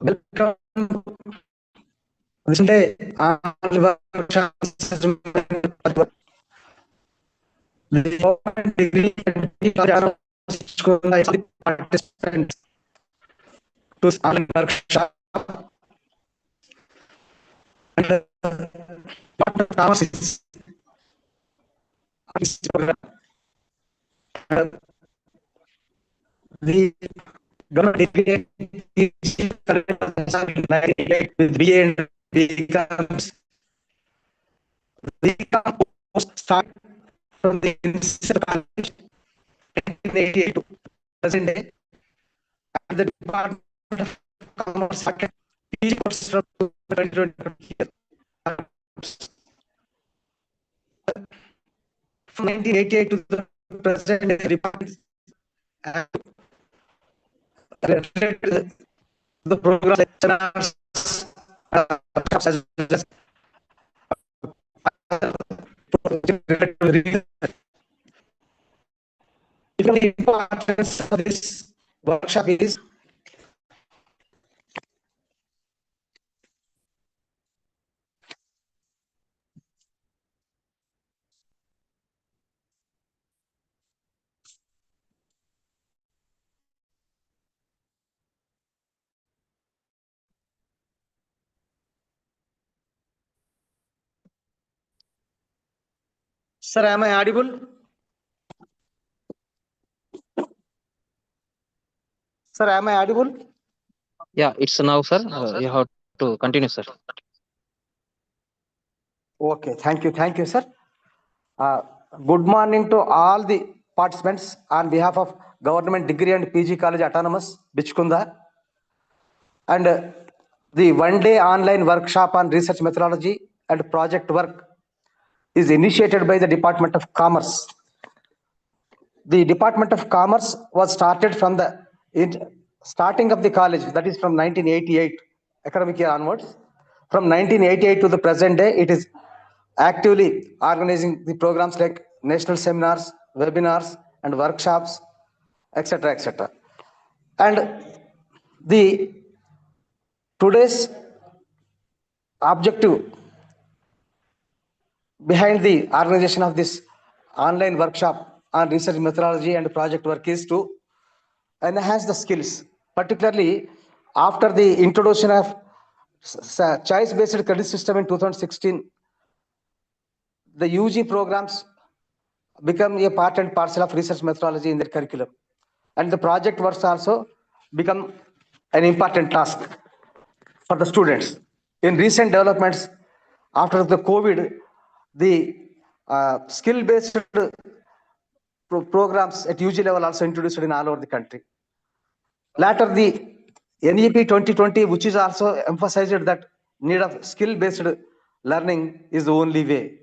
Welcome. Recently, degree participants to online workshop and what the Thomas is this program. The government degree with BA and becomes the start from the college 1988 to present day, and the Department of Commerce started PG courses from 2020 here. From 1988 to the present day, the department related to the program lecturers, as well as the importance of this workshop is Sir, am I audible? Sir, am I audible? Yeah, it's now, sir. You have to continue, sir. Okay, thank you, sir. Good morning to all the participants on behalf of Government Degree and PG College Autonomous, Bichkunda, and the one-day online workshop on research methodology and project work is initiated by the Department of Commerce. The Department of Commerce was started from the starting of the college, that is from 1988 academic year onwards. From 1988 to the present day, it is actively organizing the programs like national seminars, webinars, and workshops, etc., etc. And the today's objective behind the organization of this online workshop on research methodology and project work is to enhance the skills, particularly after the introduction of choice-based credit system in 2016. The UG programs become a part and parcel of research methodology in their curriculum, and the project works also become an important task for the students. In recent developments after the COVID, the skill-based programs at UG level also introduced in all over the country. Later, the NEP 2020, which is also emphasized that need of skill-based learning is the only way.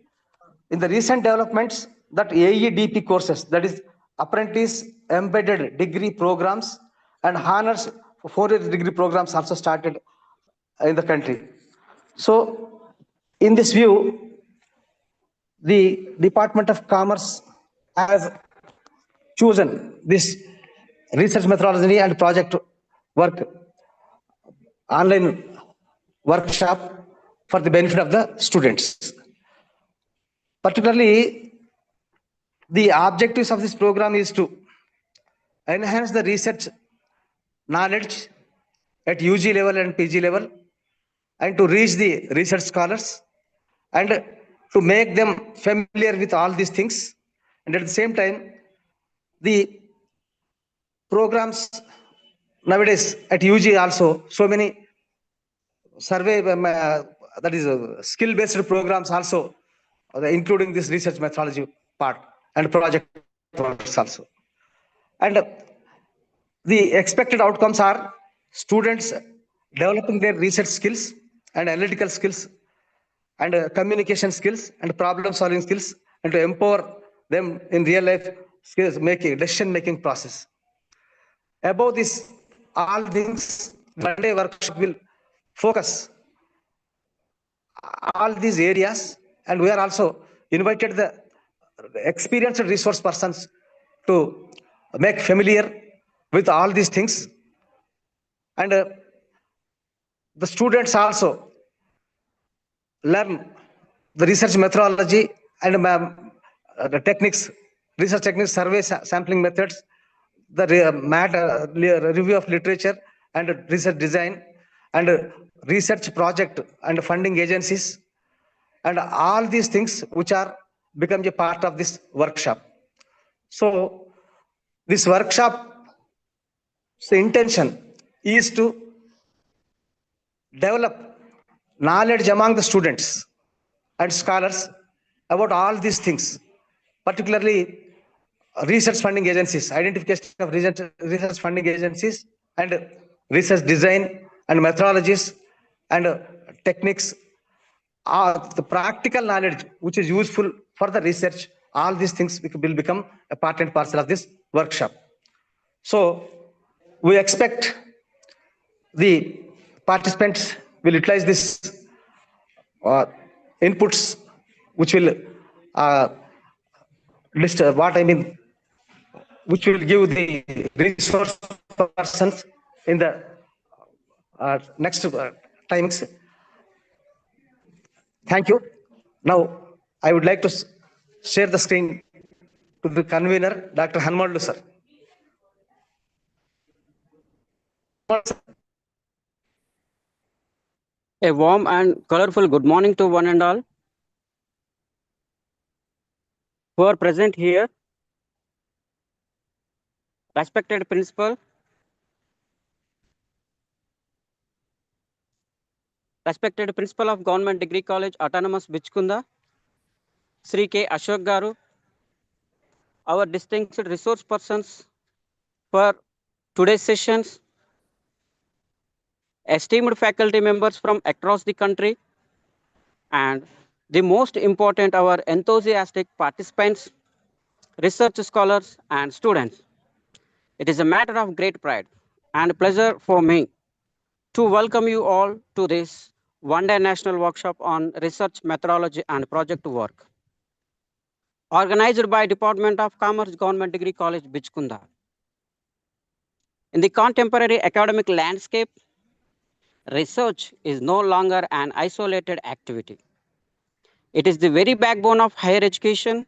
In the recent developments, that AEDP courses, that is apprentice embedded degree programs and honors 4-year degree programs also started in the country. So, in this view, the Department of Commerce has chosen this research methodology and project work online workshop for the benefit of the students. Particularly, the objectives of this program is to enhance the research knowledge at UG level and PG level, and to reach the research scholars, and to make them familiar with all these things. And at the same time, the programs nowadays at UG also, so many survey, that is skill-based programs also, including this research methodology part and project works also. And the expected outcomes are students developing their research skills and analytical skills and communication skills and problem solving skills, and to empower them in real life skills making, decision making process. Above this, all things, one day workshop will focus all these areas, and we are also invited the experienced resource persons to make familiar with all these things. And the students also learn the research methodology and the techniques, research techniques, survey sampling methods, the review of literature and research design, and research project and funding agencies, and all these things which are become a part of this workshop. So this workshop, the intention is to develop knowledge among the students and scholars about all these things, particularly research funding agencies, identification of research funding agencies, and research design and methodologies and techniques, the practical knowledge which is useful for the research. All these things will become a part and parcel of this workshop. So we expect the participants will utilize this inputs, which will list what I mean, which will give the resource persons in the next timings. Thank you. Now, I would like to share the screen to the convener, Dr. Hanmallu, sir. A warm and colorful good morning to one and all who are present here. Respected principal, respected principal of Government Degree College Autonomous Bichkunda, Sri K. Ashok Garu, our distinguished resource persons for today's sessions, esteemed faculty members from across the country, and the most important, our enthusiastic participants, research scholars, and students. It is a matter of great pride and pleasure for me to welcome you all to this one-day national workshop on research methodology and project work, organized by Department of Commerce Government Degree College, Bichkunda. In the contemporary academic landscape, research is no longer an isolated activity. It is the very backbone of higher education,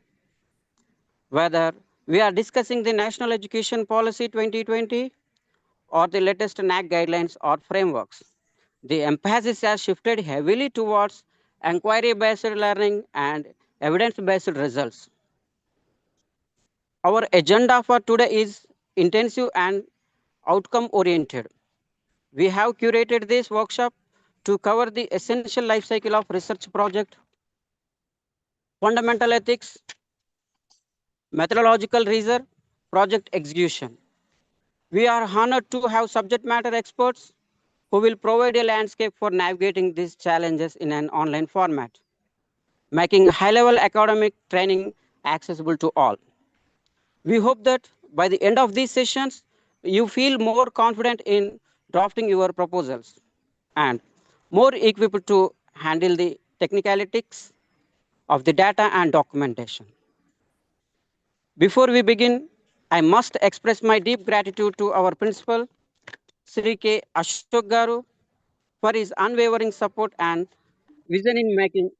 whether We are discussing the National Education Policy 2020 or the latest NAC guidelines or frameworks. The emphasis has shifted heavily towards inquiry-based learning and evidence-based results. Our agenda for today is intensive and outcome-oriented. We have curated this workshop to cover the essential life cycle of research project, fundamental ethics, methodological research, project execution. We are honored to have subject matter experts who will provide a landscape for navigating these challenges in an online format, making high-level academic training accessible to all. We hope that by the end of these sessions, you feel more confident in drafting your proposals and more equipped to handle the technicalities of the data and documentation. Before we begin, I must express my deep gratitude to our principal, Sri K. Ashok Garu, for his unwavering support and vision in making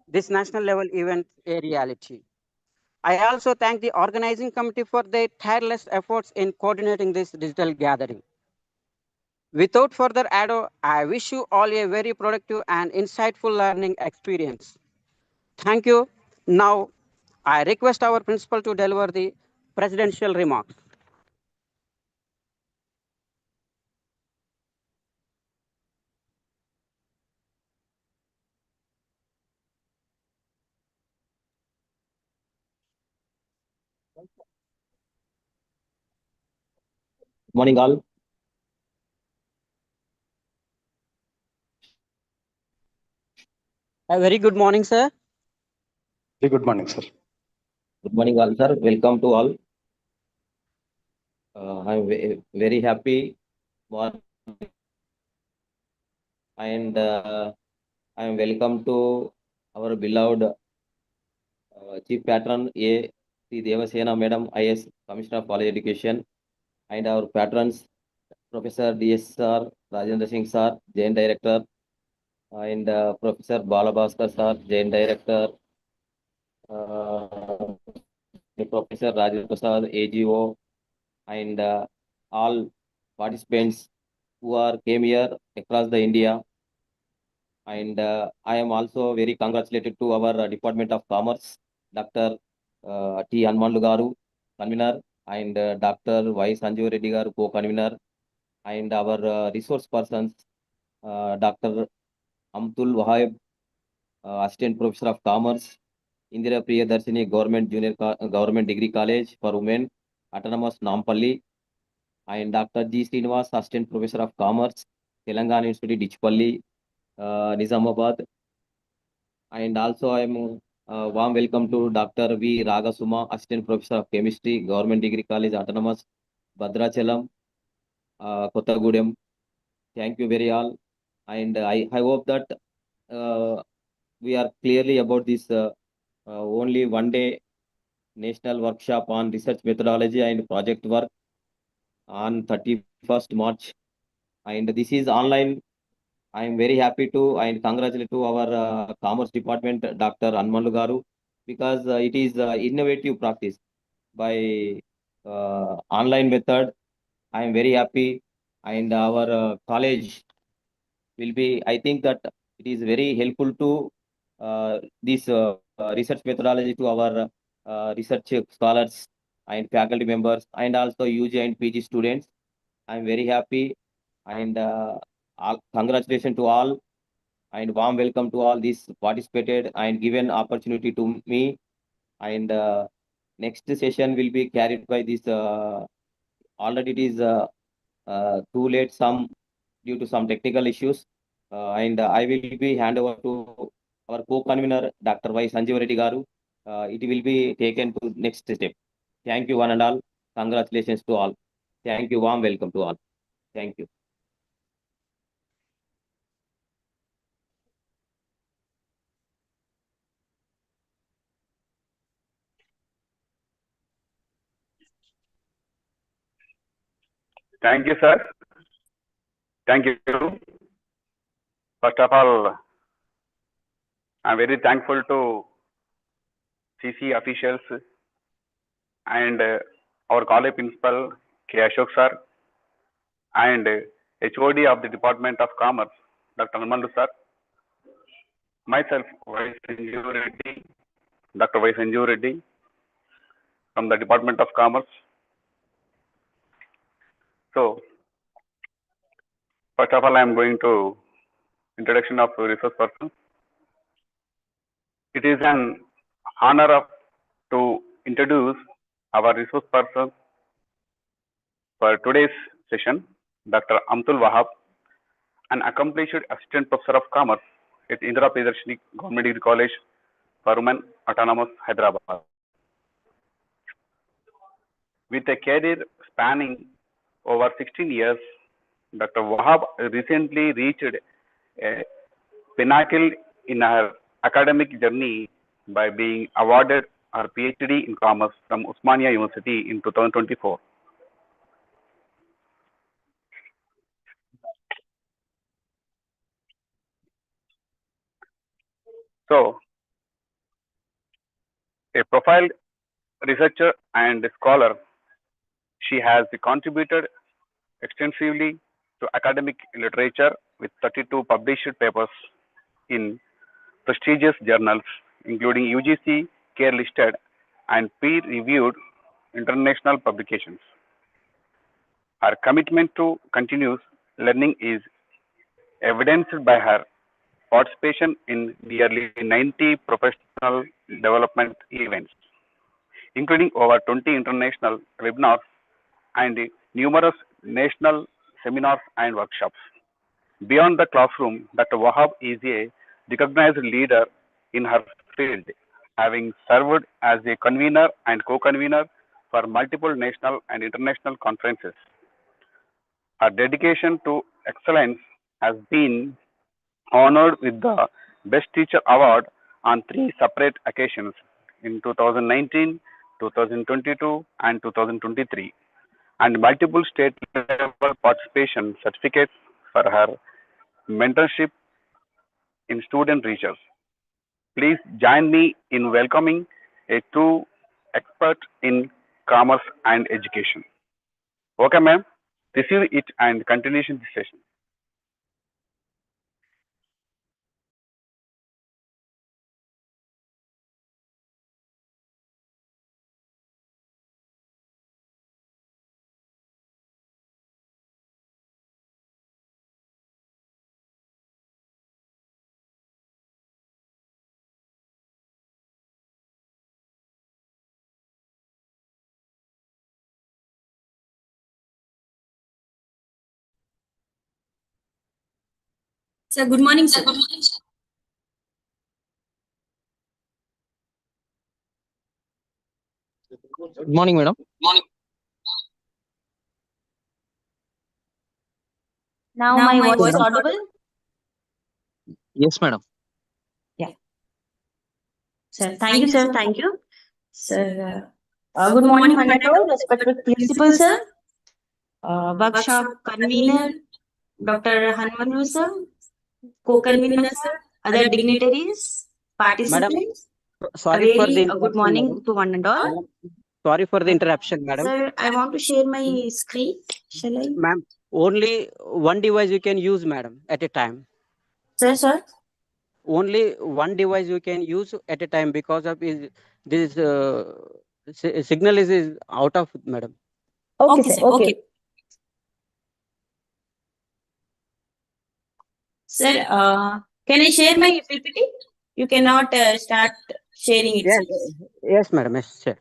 this national level event a reality. I also thank the organizing committee for their tireless efforts in coordinating this digital gathering. Without further ado, I wish you all a very productive and insightful learning experience. Thank you. Now, I request our principal to deliver the presidential remarks. Morning all. A very good morning, sir. Very good morning, sir. Good morning all, sir. Welcome to all. I'm very happy and I'm welcome to our beloved Chief Patron A. Sri Devasena Madam, IS Commissioner of College Education, and our patrons Professor DS Sir, Rajendra Singh Sir, Jain Director, and Professor Balabhaskar Sir, Jain Director, Professor Rajendra Prasad, AGO, and all participants who are came here across the India. And I am also very congratulated to our Department of Commerce, Dr. T. Hanmanlu Garu, convener, and Dr. Y. Sanjeev Reddy Garu, co-convener, and our resource persons, Dr. Amtul Wahab, Assistant Professor of Commerce, Indira Priyadarshini Government Degree College for Women, Autonomous Nampalli, and Dr. G. Srinivas, Assistant Professor of Commerce, Telangana Institute, Dichpalli, Nizamabad. And also I am warm welcome to Dr. V. Ragasuma, Assistant Professor of Chemistry, Government Degree College, Autonomous, Bhadrachalam, Kottagudem. Thank you very all. And I hope that we are clearly about this only one day national workshop on research methodology and project work on 31st March. And this is online. I am very happy to and congratulate to our Commerce Department, Dr. Hanmanlu Garu, because it is innovative practice by online method. I am very happy, and our college will be. I think that it is very helpful to this research methodology to our research scholars and faculty members, and also UG and PG students. I am very happy, and congratulations to all, and warm welcome to all these participated and given opportunity to me. And next session will be carried by this. Already it is too late some due to some technical issues, and I will be hand over to our co-convener Dr. Y. Sanjeev Reddy Garu. It will be taken to next step. Thank you one and all. Congratulations to all. Thank you. Warm welcome to all. Thank you. Thank you, sir. Thank you. First of all, I'm very thankful to CC officials and our college principal K. Ashok sir and HOD of the Department of Commerce, Dr. Namandu sir, myself, Vice Sanjeev Reddy, Dr. Vice Sanjeev Reddy from the Department of Commerce. So, first of all, I am going to introduction of resource person. It is an honor to introduce our resource person for today's session, Dr. Amtul Wahab, an accomplished assistant professor of commerce at Indira Priyadarshini Government Degree College for Women, Autonomous, Hyderabad. With a career spanning over 16 years, Dr. Wahab recently reached a pinnacle in her academic journey by being awarded her PhD in commerce from Osmania University in 2024. So, a profiled researcher and scholar, she has contributed extensively to academic literature with 32 published papers in prestigious journals, including UGC, care listed, and peer-reviewed international publications. Her commitment to continuous learning is evidenced by her participation in nearly 90 professional development events, including over 20 international webinars and numerous national seminars and workshops. Beyond the classroom, Dr. Wahab is a recognized leader in her field, having served as a convener and co-convener for multiple national and international conferences. Her dedication to excellence has been honored with the Best Teacher Award on 3 separate occasions in 2019, 2022, and 2023, and multiple state level participation certificates for her mentorship in student research. Please join me in welcoming a true expert in commerce and education. Okay, ma'am. Receive it and continuation this session. Sir, good morning, sir. Good morning, madam. Now my voice is audible? Yes, madam. Sir, thank you, sir. Thank you. Sir, good morning, one and all. Respected principal, sir. Workshop convener, Dr. Hanmanu, sir. Co-convener, sir. Other dignitaries, participants. Sorry for the Good morning to one and all. Madam. Sorry for the interruption, madam. Sir, I want to share my screen. Shall I? Ma'am, only one device you can use, madam, at a time. Sir. Only one device you can use at a time because of this signal is out of, madam. Okay, sir. Okay. Sir, can I share my PPT? You cannot start sharing it. Yes, Sir. yes, madam. Yes, sure.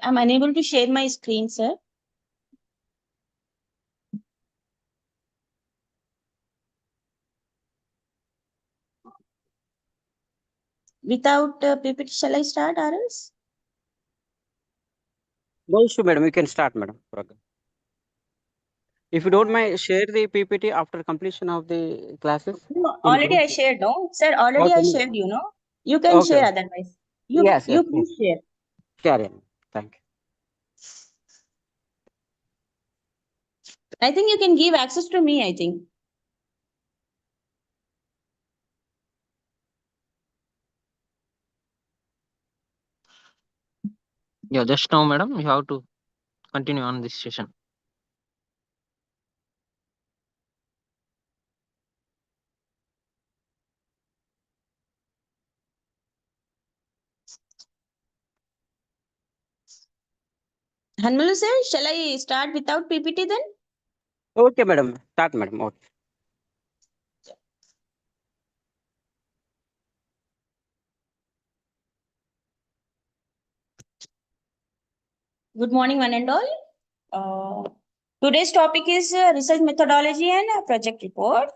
I'm unable to share my screen, sir. without PPT, shall I start, or else? No issue, madam. You can start, madam. If you don't mind, share the PPT after completion of the classes. No, In already group. I shared, no? Sir, already I Okay. shared, you know. You can Okay. share otherwise. Yes, You yes. please share. Share it. Thank you. I think you can give access to me, I think. Yeah, just now, madam, you have to continue on this session. Hanmalu sir, shall I start without PPT then? Okay, madam. Start, madam. Okay. Good morning, one and all. Today's topic is research methodology and project report.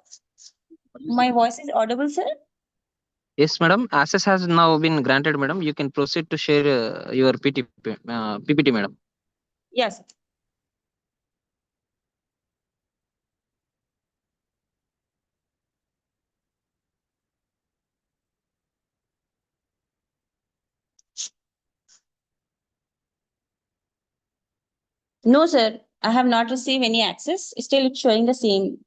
My voice is audible, sir? Yes, madam. Access has now been granted, madam. You can proceed to share your PPT, madam. Yes. No, sir. I have not received any access. Still, it's showing the same.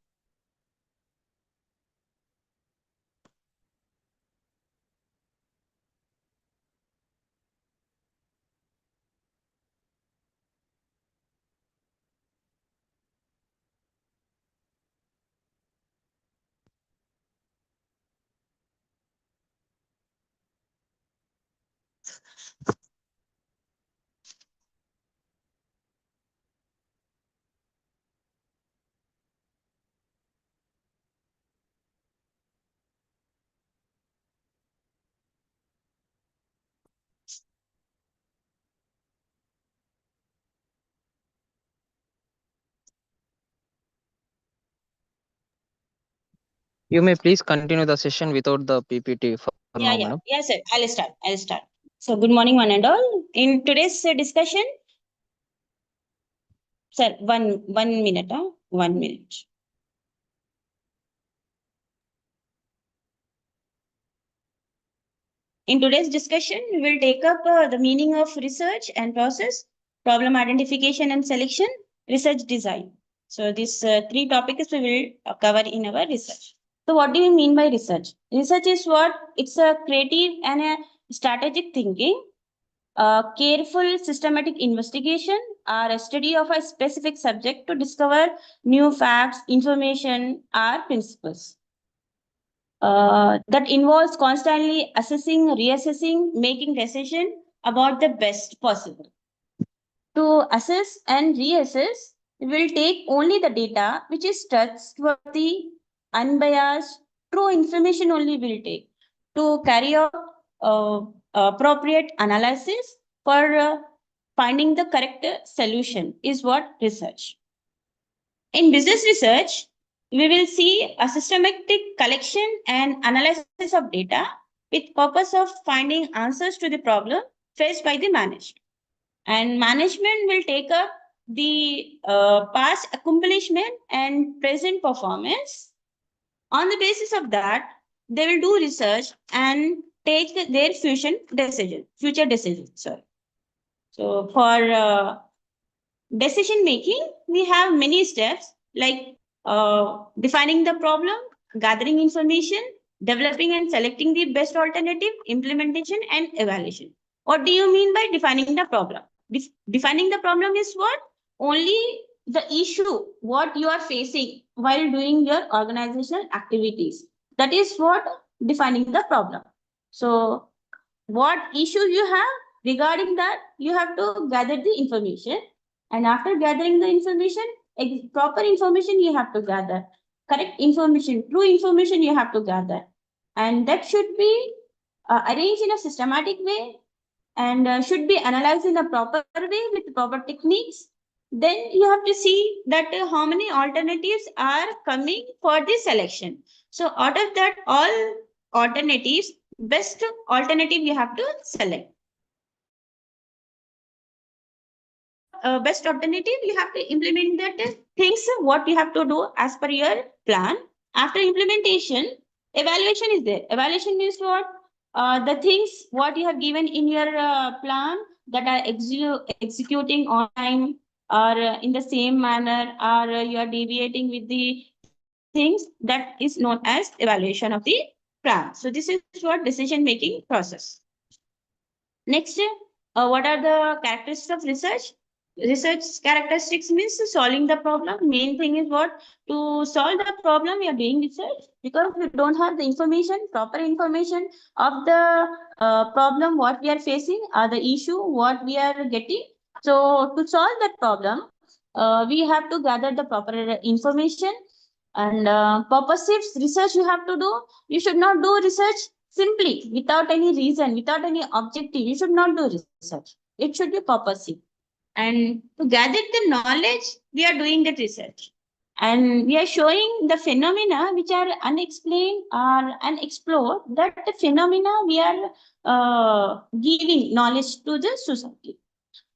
You may please continue the session without the PPT for now, Yeah. madam. Yes, sir. I'll start. So, good morning, one and all. In today's discussion, sir, one minute, 1 minute. In today's discussion, we will take up the meaning of research and process, problem identification and selection, research design. So these three topics we will cover in our research. So what do you mean by research? Research is what? It's a creative and a strategic thinking, careful systematic investigation, or a study of a specific subject to discover new facts, information, or principles. That involves constantly assessing, reassessing, making decision about the best possible. To assess and reassess, we will take only the data which is trustworthy, unbiased, true information only will take to carry out appropriate analysis for finding the correct solution is what research. In business research, we will see a systematic collection and analysis of data with purpose of finding answers to the problem faced by the management. And management will take up the past accomplishment and present performance. On the basis of that, they will do research and take their future decision. Sorry. So for decision making, we have many steps like defining the problem, gathering information, developing and selecting the best alternative, implementation, and evaluation. What do you mean by defining the problem? Defining the problem is what? Only the issue, what you are facing while doing your organizational activities. That is what defining the problem. So, what issue you have regarding that, you have to gather the information, and after gathering the information, proper information you have to gather, correct information, true information you have to gather, and that should be arranged in a systematic way and should be analyzed in a proper way with proper techniques. Then you have to see that how many alternatives are coming for this selection. So out of that all alternatives, best alternative you have to select. Best alternative, you have to implement that things what you have to do as per your plan. After implementation, evaluation is there. Evaluation means what? The things what you have given in your plan that are executing on time or in the same manner, or you are deviating with the things, that is known as evaluation of the plan. So this is what decision making process. Next, what are the characteristics of research? Research characteristics means solving the problem. Main thing is what? To solve the problem, we are doing research because we don't have the information, proper information of the problem, what we are facing, or the issue, what we are getting. So to solve that problem, we have to gather the proper information, and purposive research you have to do. You should not do research simply without any reason, without any objective. You should not do research. It should be purposive. And to gather the knowledge, we are doing that research. And we are showing the phenomena which are unexplained or unexplored, that the phenomena we are giving knowledge to the society.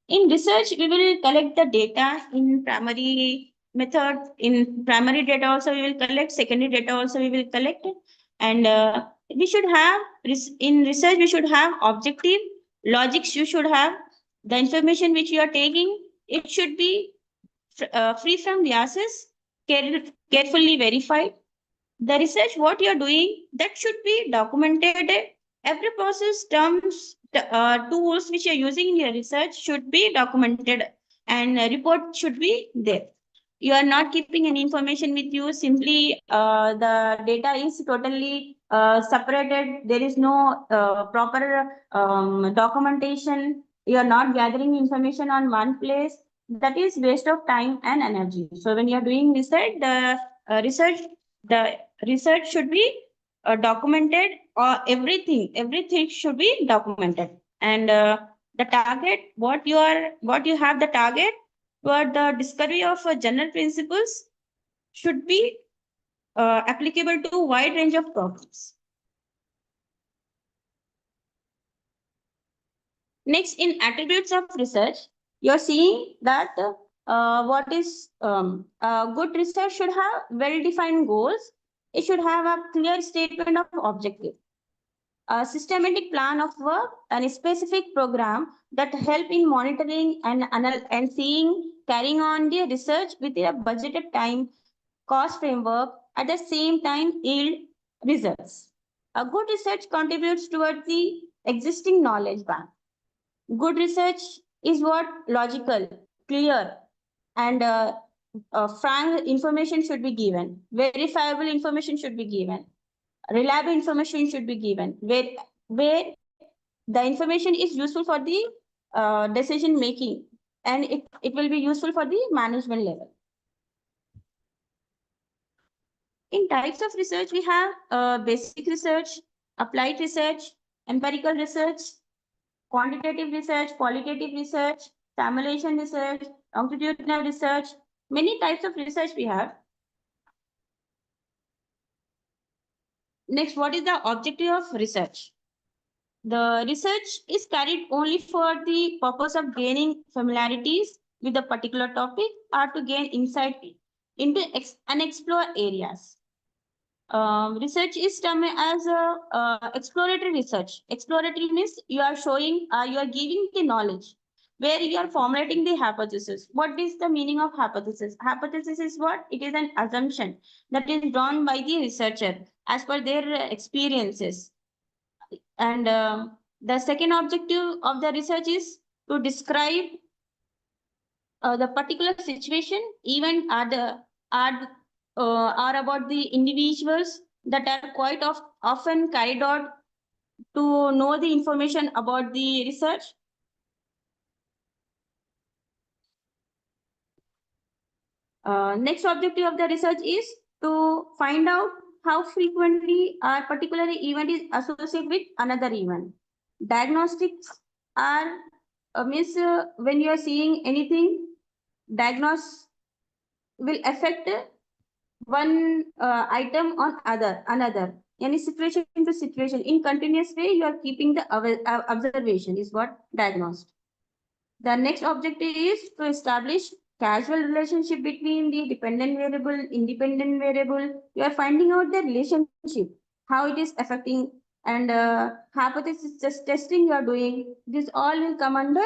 In research, we will collect the data in primary method. In primary data also we will collect, secondary data also we will collect. And we should have, in research, we should have objective, logics you should have. The information which you are taking, it should be free from biases, carefully verified. The research what you are doing, that should be documented. Every process, terms, tools which you are using in your research should be documented, and a report should be there. You are not keeping any information with you. Simply the data is totally separated. There is no proper documentation. You are not gathering information on one place. That is waste of time and energy. So when you are doing research, the research should be documented, or everything should be documented. And the target, what you have the target toward the discovery of general principles should be applicable to a wide range of problems. Next, in attributes of research, you're seeing that what is good research should have well-defined goals. It should have a clear statement of objective, a systematic plan of work, and a specific program that help in monitoring and seeing, carrying on the research within a budgeted time, cost framework, at the same time yield results. A good research contributes towards the existing knowledge bank. Good research is what? Logical, clear, and frank information should be given. Verifiable information should be given. Reliable information should be given. Where the information is useful for the decision making, and it will be useful for the management level. In types of research, we have basic research, applied research, empirical research, quantitative research, qualitative research, simulation research, longitudinal research. Many types of research we have. Next, what is the objective of research? The research is carried only for the purpose of gaining familiarities with a particular topic, or to gain insight into unexplored areas. Research is termed as exploratory research. Exploratory means you are showing, you are giving the knowledge, where you are formulating the hypothesis. What is the meaning of hypothesis? Hypothesis is what? It is an assumption that is drawn by the researcher as per their experiences. And the second objective of the research is to describe the particular situation, event, are about the individuals that are quite often carried out to know the information about the research. Next objective of the research is to find out how frequently a particular event is associated with another event. Diagnostics are means when you are seeing anything, diagnose will affect one item on another. any situation to situation. In continuous way, you are keeping the observation is what diagnosed. The next objective is to establish causal relationship between the dependent variable, independent variable. You are finding out the relationship, how it is affecting, and hypothesis testing you are doing. This all will come under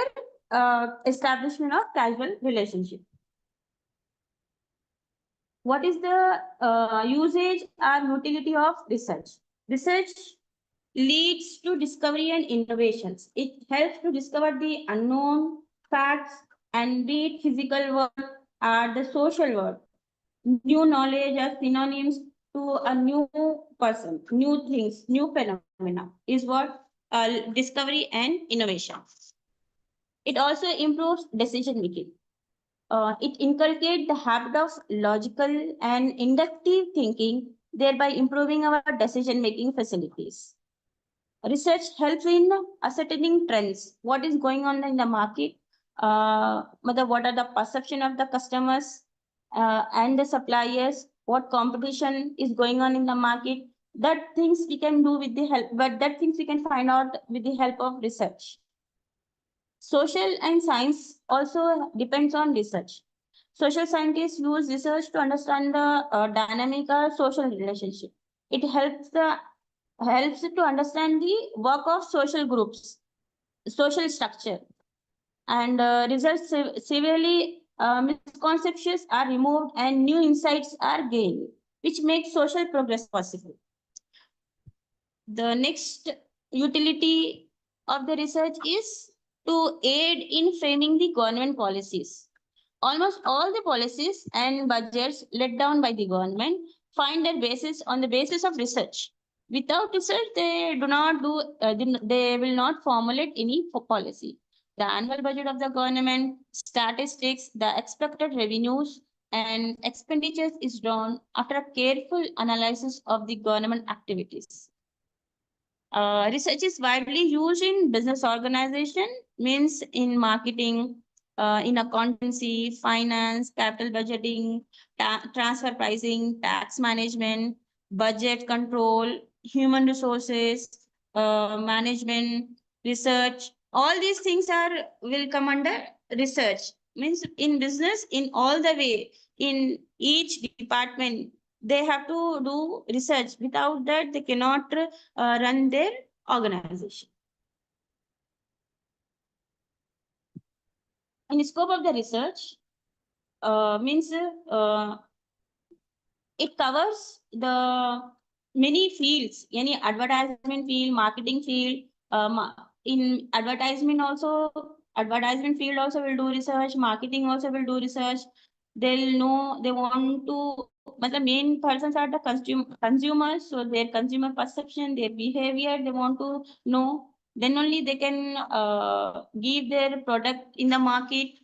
establishment of causal relationship. What is the usage or utility of research? Research leads to discovery and innovations. It helps to discover the unknown facts and be it physical world or the social world. New knowledge are synonyms to a new person, new things, new phenomena is what discovery and innovation. It also improves decision making. It inculcates the habit of logical and inductive thinking, thereby improving our decision making facilities. Research helps in ascertaining trends, what is going on in the market, what are the perception of the customers and the suppliers, what competition is going on in the market. That things we can do with the help, but that things we can find out with the help of research. Social and science also depends on research. Social scientists use research to understand the dynamic social relationship. It helps to understand the work of social groups, social structure, and results severely misconceptions are removed and new insights are gained, which makes social progress possible. The next utility of the research is to aid in framing the government policies. Almost all the policies and budgets laid down by the government find their basis on the basis of research. Without research, they do not do. They will not formulate any policy. The annual budget of the government, statistics, the expected revenues, and expenditures is drawn after a careful analysis of the government activities. Research is widely used in business organization, means in marketing, in accountancy, finance, capital budgeting, transfer pricing, tax management, budget control, human resources, management, research. All these things will come under research. Means in business, in all the way, in each department, they have to do research. Without that, they cannot run their organization. In the scope of the research, means it covers the many fields, any advertisement field, marketing field. In advertisement field also will do research, marketing also will do research. They'll know, they want to, but the main persons are the consumers, so their consumer perception, their behavior, they want to know. Then only they can give their product in the market.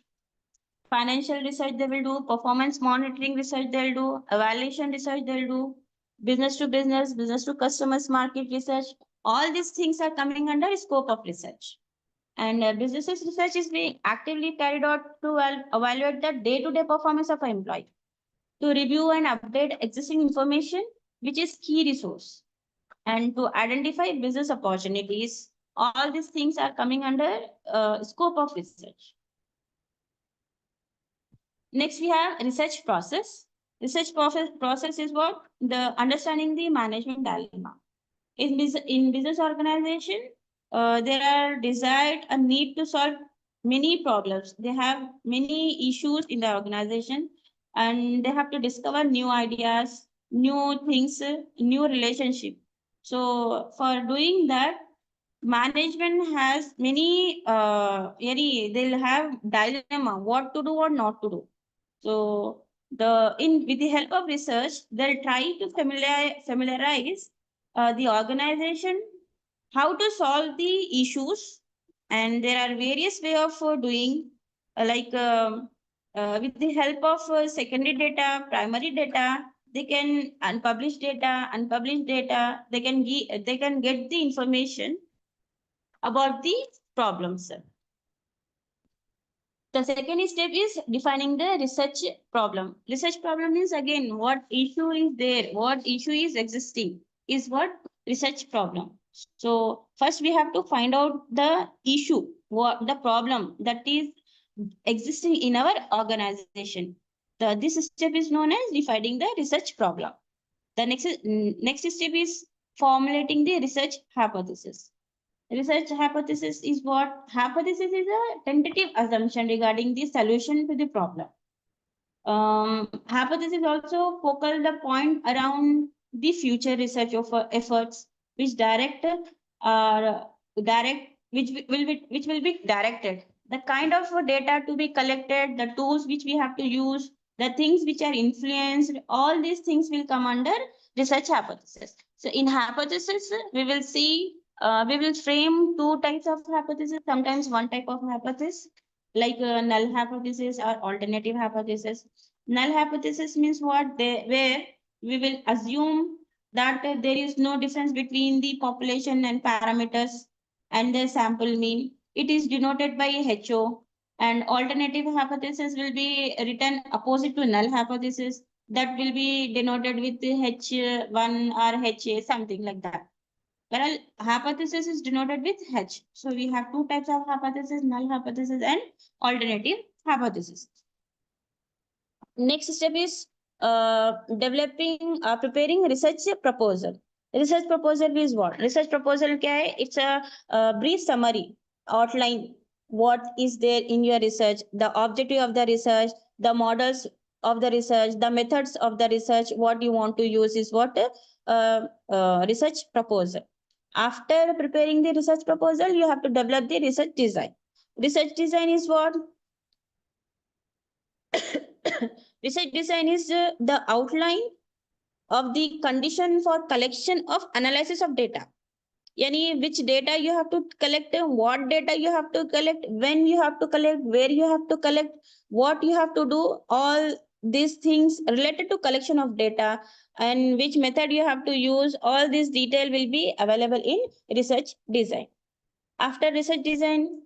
Financial research they will do, performance monitoring research they'll do, evaluation research they'll do, business to business, business to customers market research. All these things are coming under scope of research. And businesses research is being actively carried out to evaluate the day-to-day performance of an employee, to review and update existing information, which is key resource, and to identify business opportunities. All these things are coming under scope of research. Next, we have research process. Research process is what? The understanding the management dilemma. In business organization, there are desired a need to solve many problems. They have many issues in the organization, and they have to discover new ideas, new things, new relationship. So for doing that, management has many, they'll have dilemma, what to do or not to do. So with the help of research, they'll try to familiarize the organization how to solve the issues, and there are various way of doing with the help of secondary data, primary data. They can unpublished data. They can get the information about the problems. The second step is defining the research problem. Research problem is again what issue is there, what issue is existing. is what? Research problem. So first we have to find out the issue, what the problem that is existing in our organization. This step is known as defining the research problem. The next step is formulating the research hypothesis. Research hypothesis is what? Hypothesis is a tentative assumption regarding the solution to the problem. Hypothesis also focal the point around the future research of efforts which which will be directed, the kind of data to be collected, the tools which we have to use, the things which are influenced, all these things will come under research hypothesis. So in hypothesis we will see, we will frame two types of hypothesis, sometimes one type of hypothesis, like null hypothesis or alternative hypothesis. Null hypothesis means what? Where we will assume that there is no difference between the population and parameters and the sample mean. It is denoted by HO. And alternative hypothesis will be written opposite to null hypothesis. That will be denoted with H1 or HA, something like that. Well, hypothesis is denoted with H. So we have two types of hypothesis, null hypothesis and alternative hypothesis. Next step is preparing research proposal. Research proposal is what? Research proposal kya hai? It's a brief summary, outline what is there in your research, the objective of the research, the models of the research, the methods of the research, what you want to use is what? Research proposal. After preparing the research proposal, you have to develop the research design. Research design is what? Research design is the outline of the condition for collection of analysis of data. Yani which data you have to collect, what data you have to collect, when you have to collect, where you have to collect, what you have to do, all these things related to collection of data and which method you have to use, all this detail will be available in research design. After research design,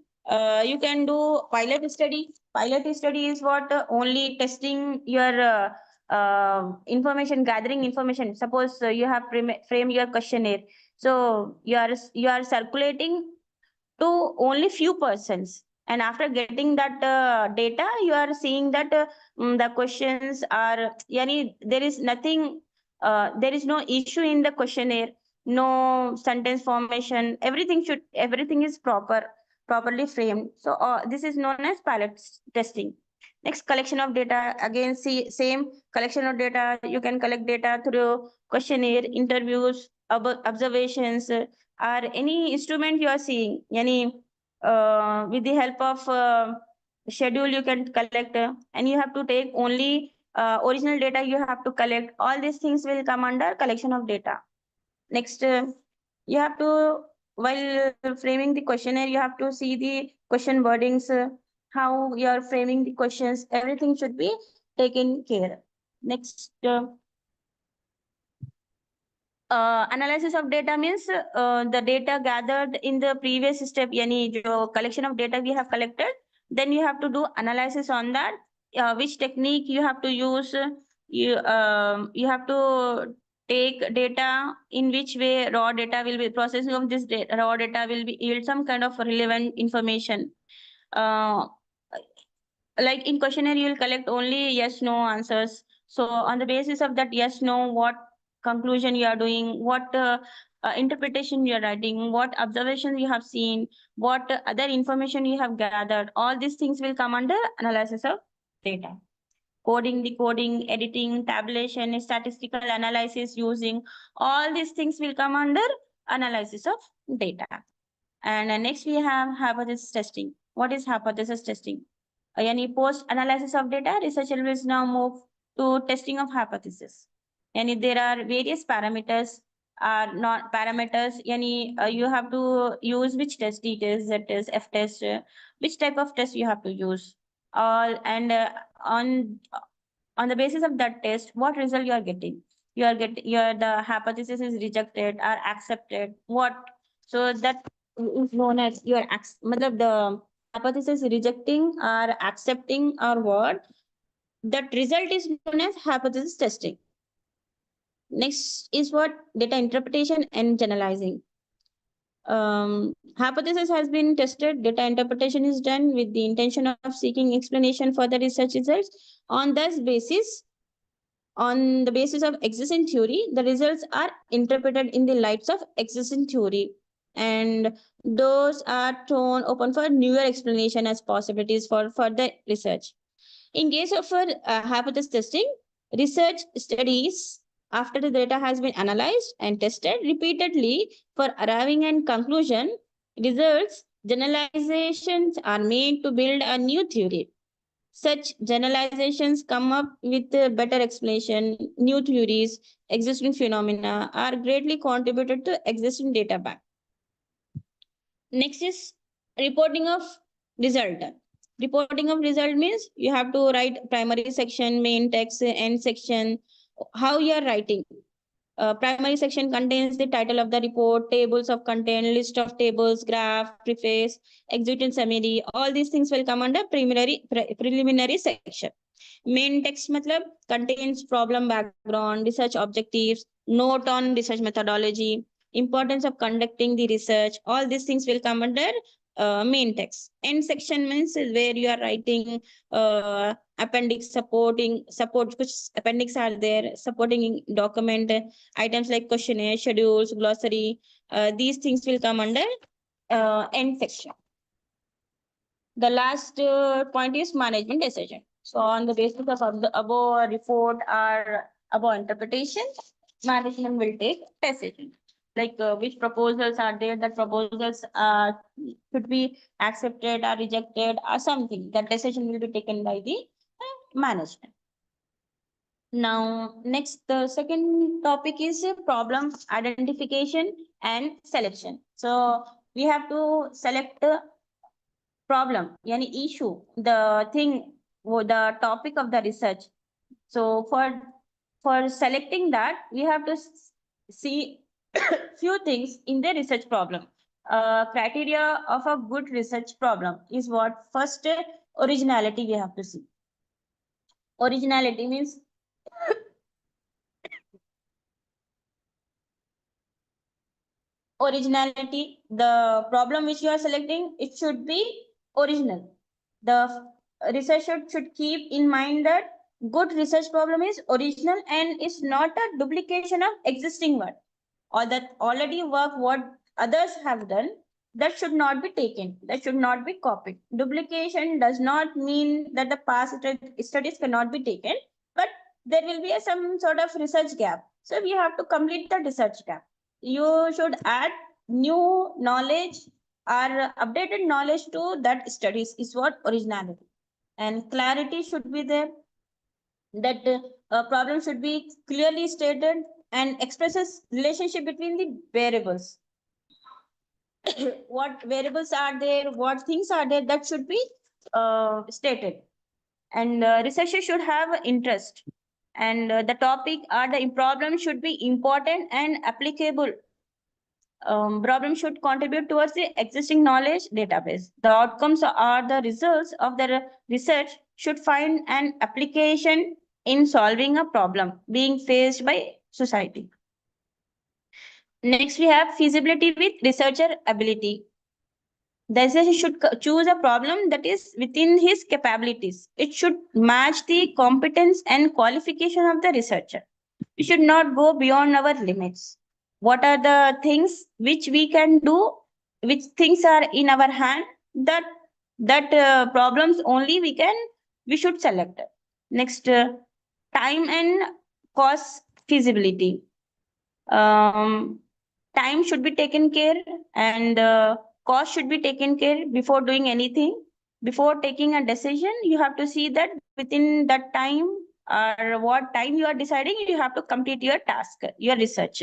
you can do pilot study. Pilot study is what? Only testing your information, gathering information. Suppose you have frame your questionnaire. So you are circulating to only few persons. And after getting that data, you are seeing that the questions are, yani, there is nothing, there is no issue in the questionnaire, no sentence formation, everything is properly framed. So this is known as pilot testing. Next, collection of data. Again, see, same collection of data. You can collect data through questionnaire, interviews, observations, or any instrument you are seeing. Yani, with the help of schedule you can collect, and you have to take only original data you have to collect. All these things will come under collection of data. Next, you have to, while framing the questionnaire, you have to see the question wordings, how you are framing the questions, everything should be taken care. Next, analysis of data means the data gathered in the previous step, yani jo collection of data we have collected, then you have to do analysis on that, which technique you have to use. You have to take data, in which way raw data will be processing of this data, raw data will be yield some kind of relevant information. Like in questionnaire you will collect only yes no answers. So on the basis of that yes no, what conclusion you are doing, what interpretation you are writing, what observation you have seen, what other information you have gathered, all these things will come under analysis of data. Coding, decoding, editing, tabulation, statistical analysis using, all these things will come under analysis of data. And next we have hypothesis testing. What is hypothesis testing? Yani post analysis of data, researcher will now move to testing of hypothesis. Yani there are various parameters, are not parameters. Yani you have to use which test details, that is F test, which type of test you have to use. All and on the basis of that test, what result you are getting? You are getting the hypothesis is rejected or accepted. What? So that is known as your the hypothesis rejecting or accepting or what? That result is known as hypothesis testing. Next is what? Data interpretation and generalizing. Hypothesis has been tested. Data interpretation is done with the intention of seeking explanation for the research results. On this basis, on the basis of existing theory, the results are interpreted in the lights of existing theory, and those are thrown open for newer explanation as possibilities for further research. In case of hypothesis testing, research studies after the data has been analyzed and tested repeatedly for arriving at conclusion, results, generalizations are made to build a new theory. Such generalizations come up with a better explanation, new theories, existing phenomena are greatly contributed to existing data bank. Next is reporting of result. Reporting of result means you have to write primary section, main text, end section, how you are writing. Primary section contains the title of the report, tables of content, list of tables, graph, preface, executive summary. All these things will come under preliminary section. Main text matlab contains problem background, research objectives, note on research methodology, importance of conducting the research. All these things will come under main text. End section means where you are writing appendix support, which appendix are there, supporting document, items like questionnaire, schedules, glossary. These things will come under end section. The last point is management decision. So on the basis of the above report or above interpretation, management will take decision. Like which proposals are there, that proposals should be accepted or rejected or something. That decision will be taken by the management. Now, next, the second topic is problem identification and selection. So we have to select a problem, yani issue, the thing, the topic of the research. So for selecting that, we have to see few things in the research problem. Criteria of a good research problem is what? First, originality we have to see. Originality means originality, the problem which you are selecting, it should be original. The researcher should keep in mind that good research problem is original and is not a duplication of existing work, or that already work what others have done, that should not be taken, that should not be copied. Duplication does not mean that the past studies cannot be taken, but there will be some sort of research gap. So we have to complete the research gap. You should add new knowledge or updated knowledge to that studies is what originality. And clarity should be there, that problem should be clearly stated and expresses relationship between the variables. What variables are there, what things are there, that should be stated. And researchers should have interest, and the topic or the problem should be important and applicable. Problem should contribute towards the existing knowledge database. The outcomes or the results of the research should find an application in solving a problem being faced by society. Next, we have feasibility with researcher ability. The researcher should choose a problem that is within his capabilities. It should match the competence and qualification of the researcher. We should not go beyond our limits. What are the things which we can do, which things are in our hand, that problems only we should select. Next, time and cost feasibility. Time should be taken care, and cost should be taken care before doing anything. Before taking a decision, you have to see that within that time or what time you are deciding, you have to complete your task, your research.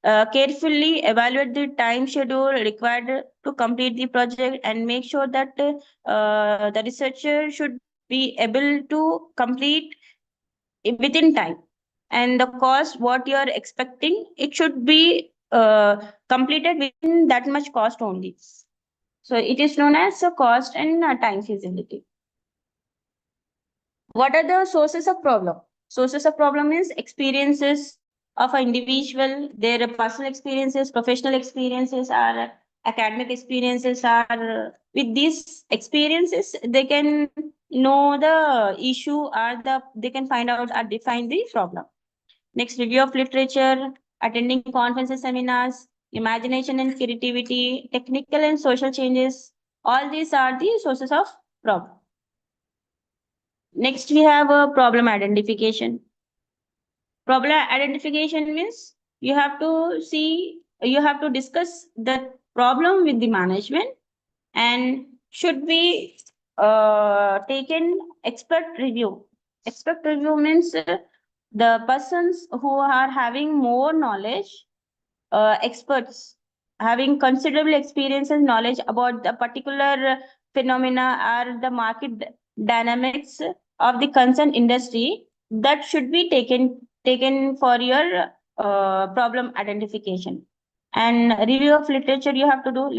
Carefully evaluate the time schedule required to complete the project and make sure that the researcher should be able to complete within time. And the cost, what you are expecting, it should be completed within that much cost only. So it is known as a cost and time feasibility. What are the sources of problem? Sources of problem is experiences, of an individual, their personal experiences, professional experiences, or academic experiences are with these experiences, they can know the issue or they can find out or define the problem. Next, review of literature, attending conferences, seminars, imagination and creativity, technical and social changes. All these are the sources of problem. Next, we have a problem identification. Problem identification means you have to discuss the problem with the management and should be taken expert review. Expert review means the persons who are having more knowledge, experts having considerable experience and knowledge about the particular phenomena or the market dynamics of the concerned industry, that should be taken for your problem identification. And review of literature you have to do,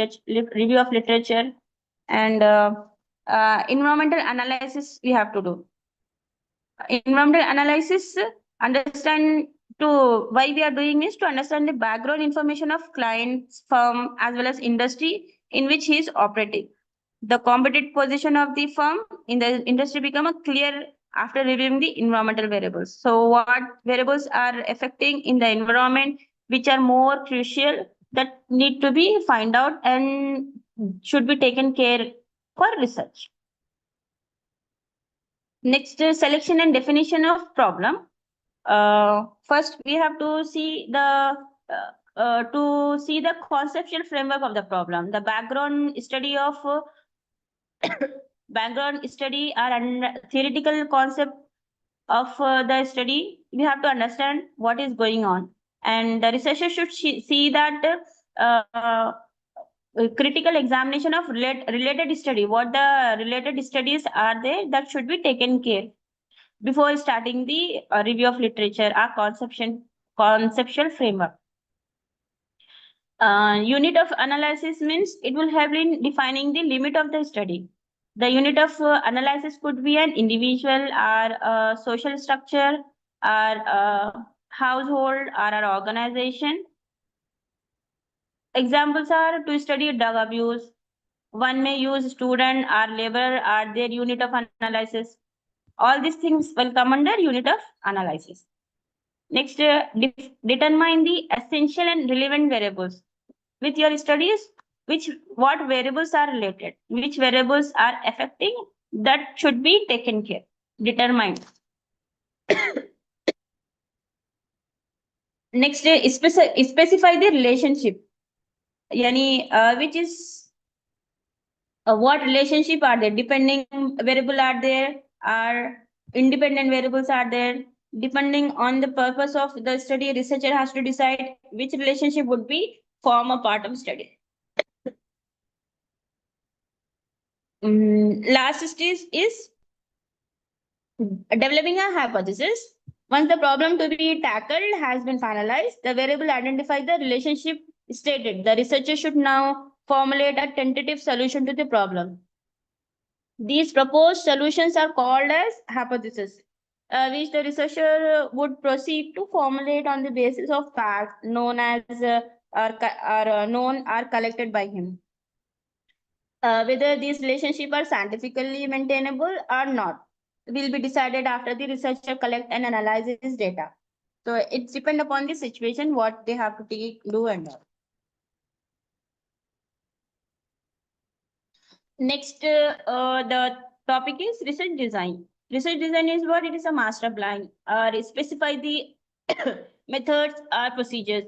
review of literature, and environmental analysis we have to do. Environmental analysis, understand to why we are doing is to understand the background information of clients, firm, as well as industry in which he is operating. The competitive position of the firm in the industry become a clear after reviewing the environmental variables. So what variables are affecting in the environment, which are more crucial, that need to be find out and should be taken care for research. Next, selection and definition of problem. First, we have to see the conceptual framework of the problem, the background study of background study or theoretical concept of the study. We have to understand what is going on, and the researcher should see that critical examination of related study. What the related studies are there that should be taken care before starting the review of literature or conceptual framework. Unit of analysis means it will help in defining the limit of the study. The unit of analysis could be an individual or a social structure or a household or an organization. Examples are to study drug abuse. One may use student or labor or their unit of analysis. All these things will come under unit of analysis. Next, determine the essential and relevant variables. With your studies, what variables are related, which variables are affecting, that should be taken care, determined. Next, specify the relationship. Yani, which is what relationship are there? Depending variable are there, or independent variables are there? Depending on the purpose of the study, researcher has to decide which relationship would be form a part of study. Last stage is developing a hypothesis. Once the problem to be tackled has been finalized, the variable identify the relationship stated. The researcher should now formulate a tentative solution to the problem. These proposed solutions are called as hypotheses, which the researcher would proceed to formulate on the basis of facts known as known or collected by him. Whether these relationships are scientifically maintainable or not will be decided after the researcher collect and analyze this data. So it depends upon the situation what they have to do and all. Next, the topic is research design. Research design is what? It is a master plan or specify the methods or procedures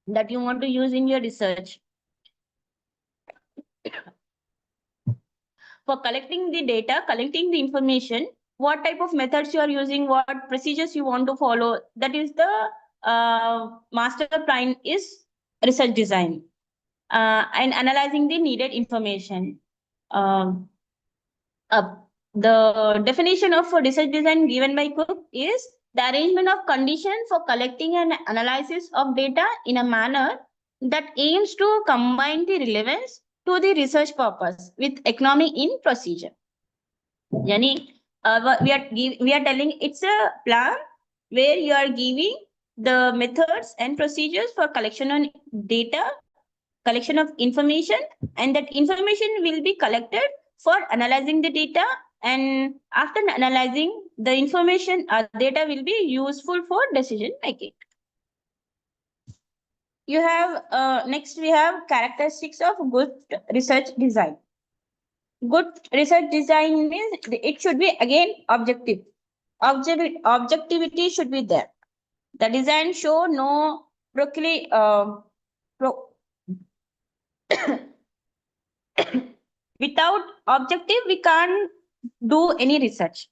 that you want to use in your research. For collecting the data, collecting the information, what type of methods you are using, what procedures you want to follow, that is the master plan is research design. And analyzing the needed information. The definition of research design given by Cook is the arrangement of conditions for collecting and analysis of data in a manner that aims to combine the relevance to the research purpose with economy in procedure. Yani, we are telling it's a plan where you are giving the methods and procedures for collection on data, collection of information, and that information will be collected for analyzing the data, and after analyzing the information data will be useful for decision making. You have next we have characteristics of good research design. Good research design means it should be again objective. Objectivity should be there. The design show no without objective we can't do any research.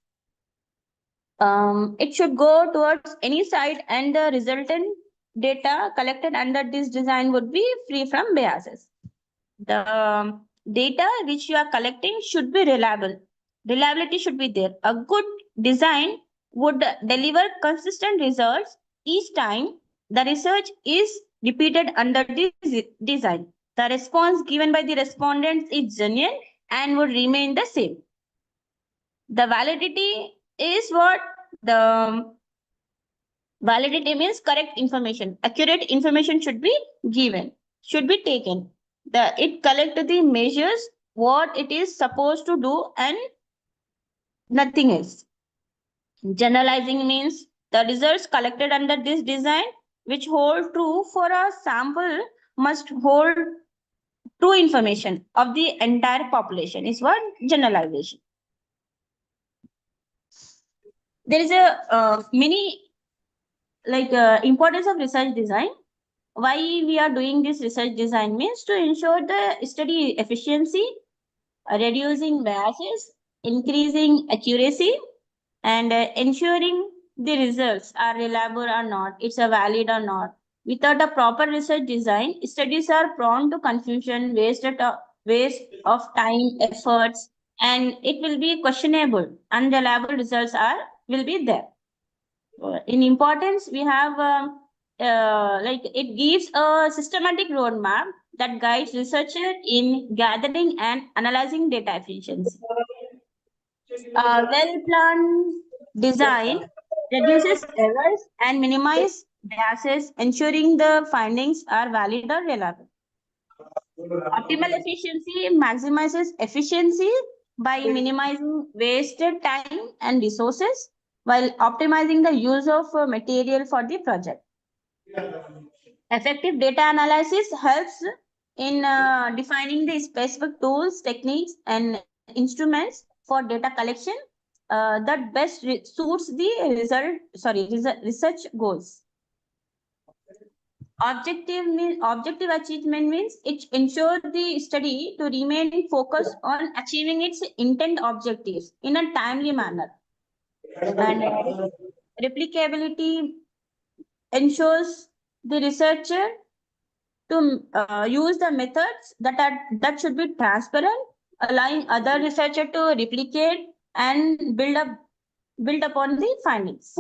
It should go towards any side, and the resultant data collected under this design would be free from biases. The data which you are collecting should be reliable. Reliability should be there. A good design would deliver consistent results each time the research is repeated under this design. The response given by the respondents is genuine and would remain the same. The validity is what? The validity means correct information. Accurate information should be given, should be taken. It collect the measures what it is supposed to do and nothing else. Generalizing means the results collected under this design which hold true for a sample must hold true information of the entire population is what generalization. There is a many importance of research design. Why we are doing this research design means to ensure the study efficiency, reducing biases, increasing accuracy, and ensuring the results are reliable or not, it's a valid or not. Without a proper research design, studies are prone to confusion, waste of time, efforts, and it will be questionable. Unreliable results will be there. In importance, we have it gives a systematic roadmap that guides researchers in gathering and analyzing data efficiency. A well-planned design reduces errors and minimizes biases, ensuring the findings are valid or reliable. Optimal efficiency maximizes efficiency by minimizing wasted time and resources while optimizing the use of material for the project. Effective data analysis helps in defining the specific tools, techniques, and instruments for data collection that best suits the research goals. Objective achievement means it ensures the study to remain focused on achieving its intent objectives in a timely manner. And replicability ensures the researcher to use the methods that should be transparent, allowing other researchers to replicate and build upon the findings.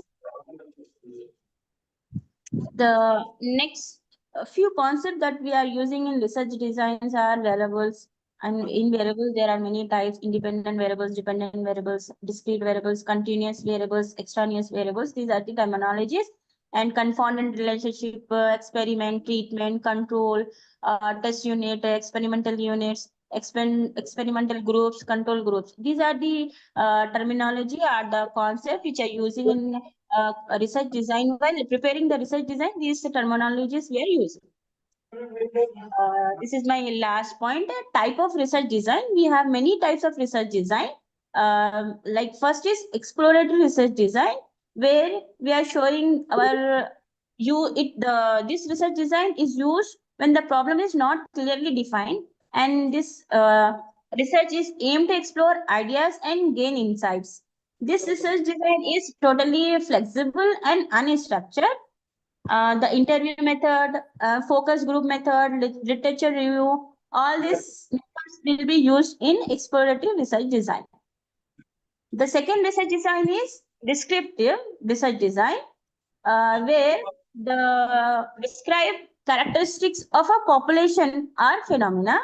The next few concepts that we are using in research designs are variables. And in variables, there are many types: independent variables, dependent variables, discrete variables, continuous variables, extraneous variables. These are the terminologies. And confounded relationship, experiment, treatment, control, test unit, experimental units, experimental groups, control groups. These are the terminology or the concept which are using in research design. While preparing the research design, these terminologies we are using. This is my last point. Type of research design. We have many types of research design. Like first is exploratory research design, where we are showing this research design is used when the problem is not clearly defined, and this research is aimed to explore ideas and gain insights. This research design is totally flexible and unstructured. The interview method, focus group method, literature review, all these methods will be used in exploratory research design. The second research design is descriptive research design, where the describe characteristics of a population or phenomena,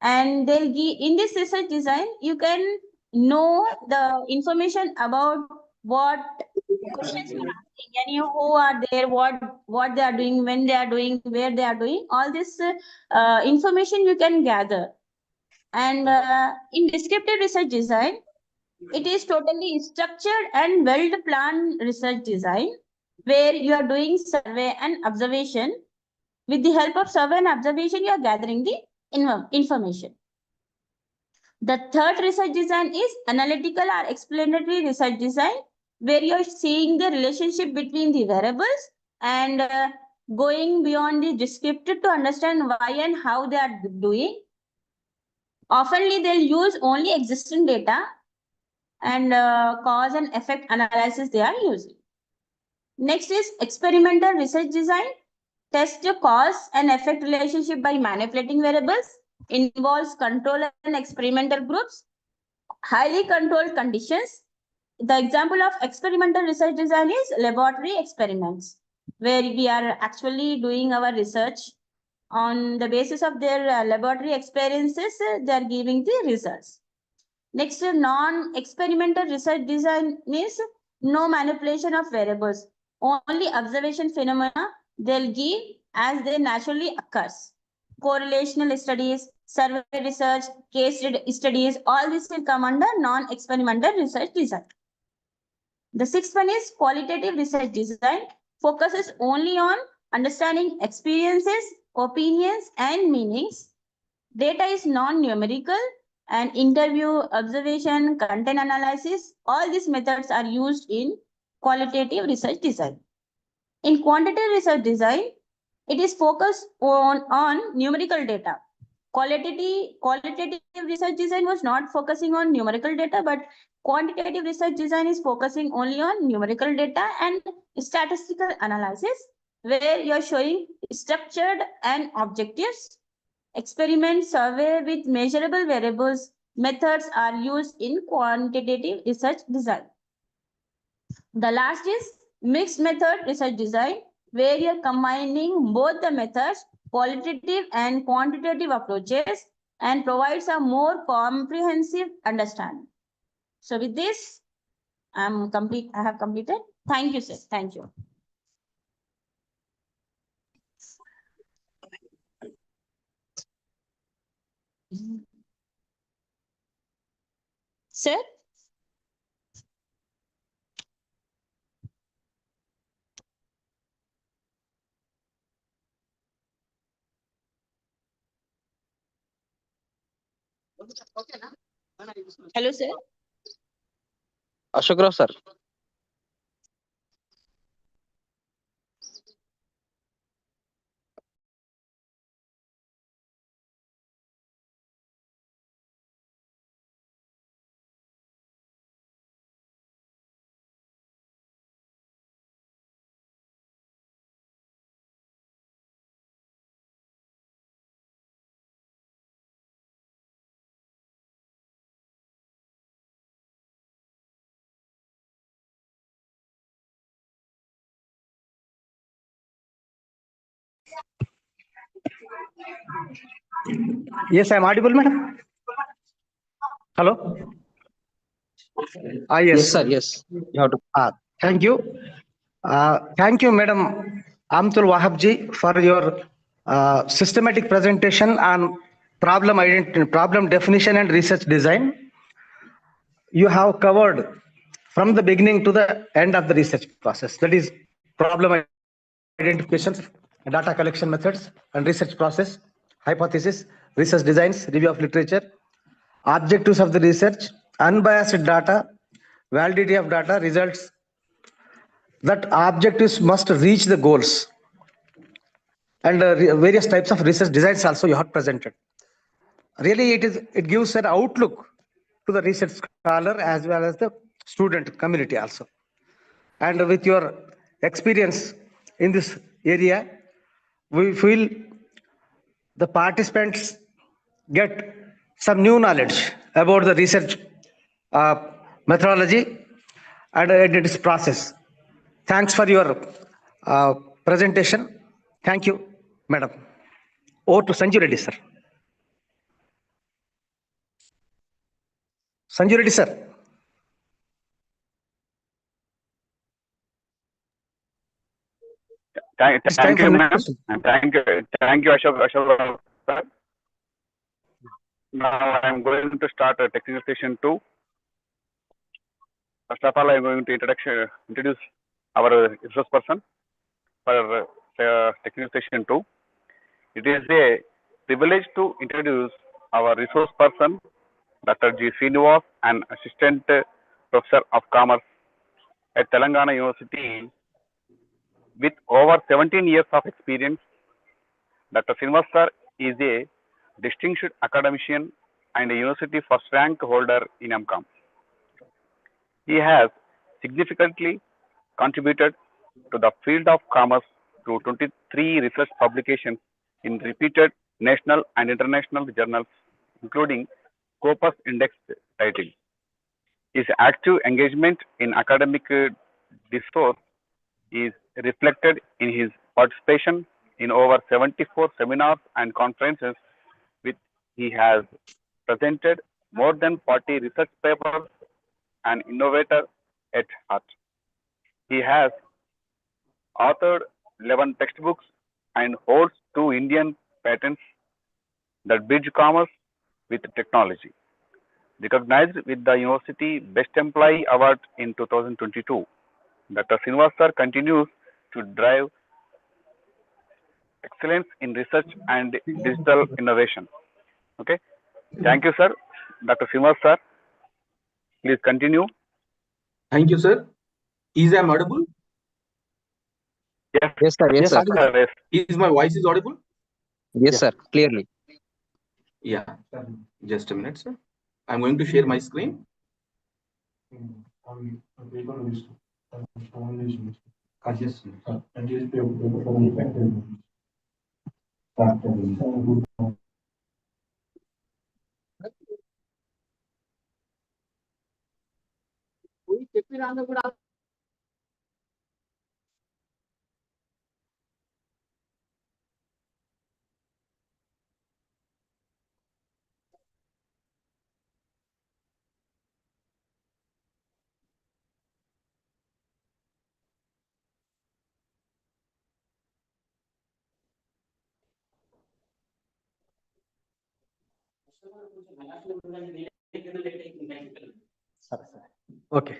and they'll give in this research design you can know the information about what questions you are Any who are there, what they are doing, when they are doing, where they are doing, all this information you can gather. And in descriptive research design, it is totally structured and well-planned research design where you are doing survey and observation. With the help of survey and observation, you are gathering the information. The third research design is analytical or explanatory research design, where you're seeing the relationship between the variables and going beyond the descriptive to understand why and how they are doing. Oftenly, they'll use only existing data and cause and effect analysis they are using. Next is experimental research design. Test the cause and effect relationship by manipulating variables. Involves control and experimental groups. Highly controlled conditions. The example of experimental research design is laboratory experiments, where we are actually doing our research on the basis of their laboratory experiences, they are giving the results. Next, non-experimental research design means no manipulation of variables, only observation phenomena they'll give as they naturally occurs. Correlational studies, survey research, case studies, all this will come under non-experimental research design. The sixth one is qualitative research design, focuses only on understanding experiences, opinions, and meanings. Data is non-numerical, and interview, observation, content analysis, all these methods are used in qualitative research design. In quantitative research design, it is focused on numerical data. Qualitative research design was not focusing on numerical data, but quantitative research design is focusing only on numerical data and statistical analysis, where you're showing structured and objectives. Experiment, survey with measurable variables methods are used in quantitative research design. The last is mixed method research design, where you're combining both the methods, qualitative and quantitative approaches, and provides a more comprehensive understanding. So with this, I have completed. Thank you, sir. Thank you. Sir? Hello, sir. Ashok Rao, sir. Yes, I am audible, madam. Hello. Yes, Yes. sir. Yes. You have to. Thank you. Thank you, Madam Amtul Wahabji, for your systematic presentation on problem definition and research design. You have covered from the beginning to the end of the research process. That is problem identification, data collection methods, and research process, hypothesis, research designs, review of literature, objectives of the research, unbiased data, validity of data, results, that objectives must reach the goals, and various types of research designs also you have presented. Really, it gives an outlook to the research scholar as well as the student community also. And with your experience in this area, we feel the participants get some new knowledge about the research uh, methodology and its process. Thanks for your uh, presentation. Thank you, madam. Over to Sanju Reddy, sir. Sanju Reddy, sir. Thank you, ma'am. And thank you, Ashok sir. Now I'm going to start a technical session 2. First of all, I'm going to introduce our resource person for technical session 2. It is a privilege to introduce our resource person, Dr. G. Srinivas, an assistant professor of commerce at Telangana University with over 17 years of experience. Dr. Srinivas sir is a distinguished academician and a university first rank holder in MCOM. He has significantly contributed to the field of commerce through 23 research publications in repeated national and international journals, including Scopus Index title. His active engagement in academic discourse is reflected in his participation in over 74 seminars and conferences, which he has presented more than 40 research papers, an innovator at heart. He has authored 11 textbooks and holds 2 Indian patents that bridge commerce with technology. Recognized with the University Best Employee Award in 2022, Dr. Srinivas sir continues to drive excellence in research and digital innovation. Okay. Thank you, sir. Dr. Srinivas sir, please continue. Thank you, sir. Is I audible? Yes. Yes, sir. Yes, sir. Yes. Is my voice is audible? Yes, sir. Clearly. Yeah. Just a minute, sir. I'm going to share my screen. Okay.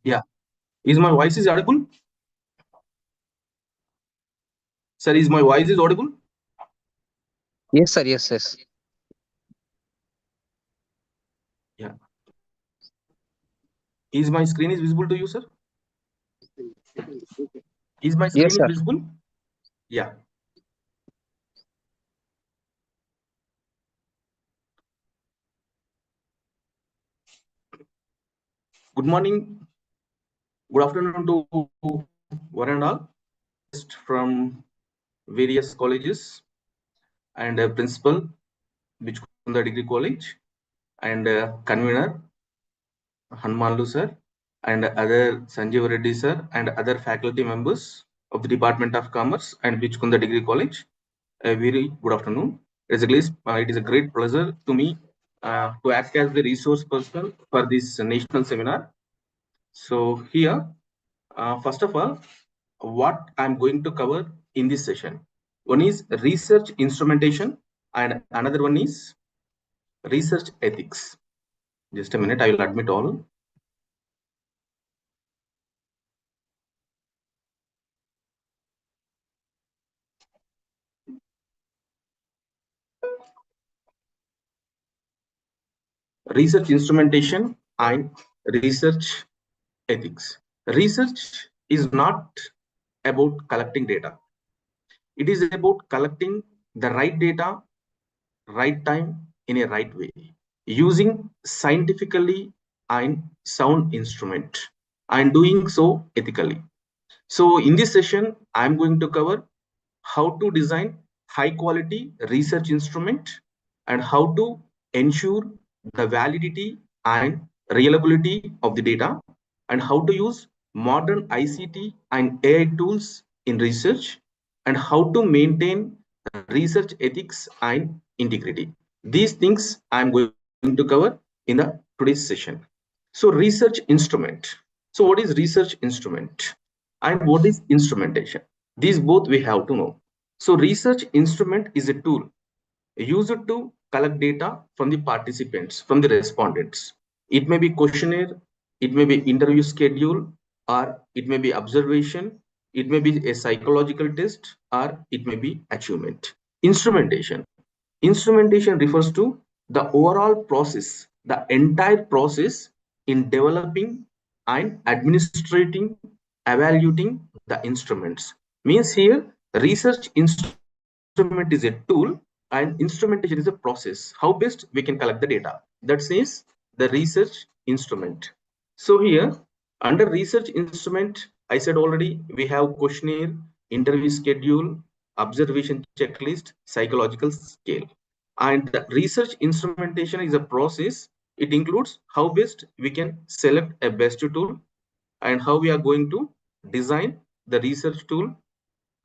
Yeah. Is my voice is audible? Sir, is my voice is audible? Yes, sir. Yes, yes. Yeah. Is my screen is visible to you, sir? Is my screen Yes, is sir. visible? Yeah. Good morning. Good afternoon to one and all. From various colleges. and Principal, Bichkunda Degree College, and Convener, Hanumanlu sir, and other Sanjeev Reddy sir, and other faculty members of the Department of Commerce and Bichkunda Degree College. A very good afternoon. It is a great pleasure to me to act as the resource person for this national seminar. So here, first of all, what I'm going to cover in this session. One is research instrumentation and another one is research ethics. Just a minute, I will admit all. Research instrumentation and research ethics. Research is not about collecting data. It is about collecting the right data, right time, in a right way, using scientifically and sound instrument, and doing so ethically. So in this session, I'm going to cover how to design high quality research instrument and how to ensure the validity and reliability of the data, and how to use modern ICT and AI tools in research, and how to maintain research ethics and integrity. These things I'm going to cover in the today's session. So research instrument. So what is research instrument and what is instrumentation? These both we have to know. So research instrument is a tool used to collect data from the participants, from the respondents. It may be questionnaire, it may be interview schedule, or it may be observation, it may be a psychological test, or it may be achievement. Instrumentation. Instrumentation refers to the overall process, the entire process in developing and administrating, evaluating the instruments. Means here, research instrument is a tool and instrumentation is a process. How best we can collect the data. That says the research instrument. So here, under research instrument, I said already, we have questionnaire, interview schedule, observation checklist, psychological scale. And the research instrumentation is a process. It includes how best we can select a best tool and how we are going to design the research tool,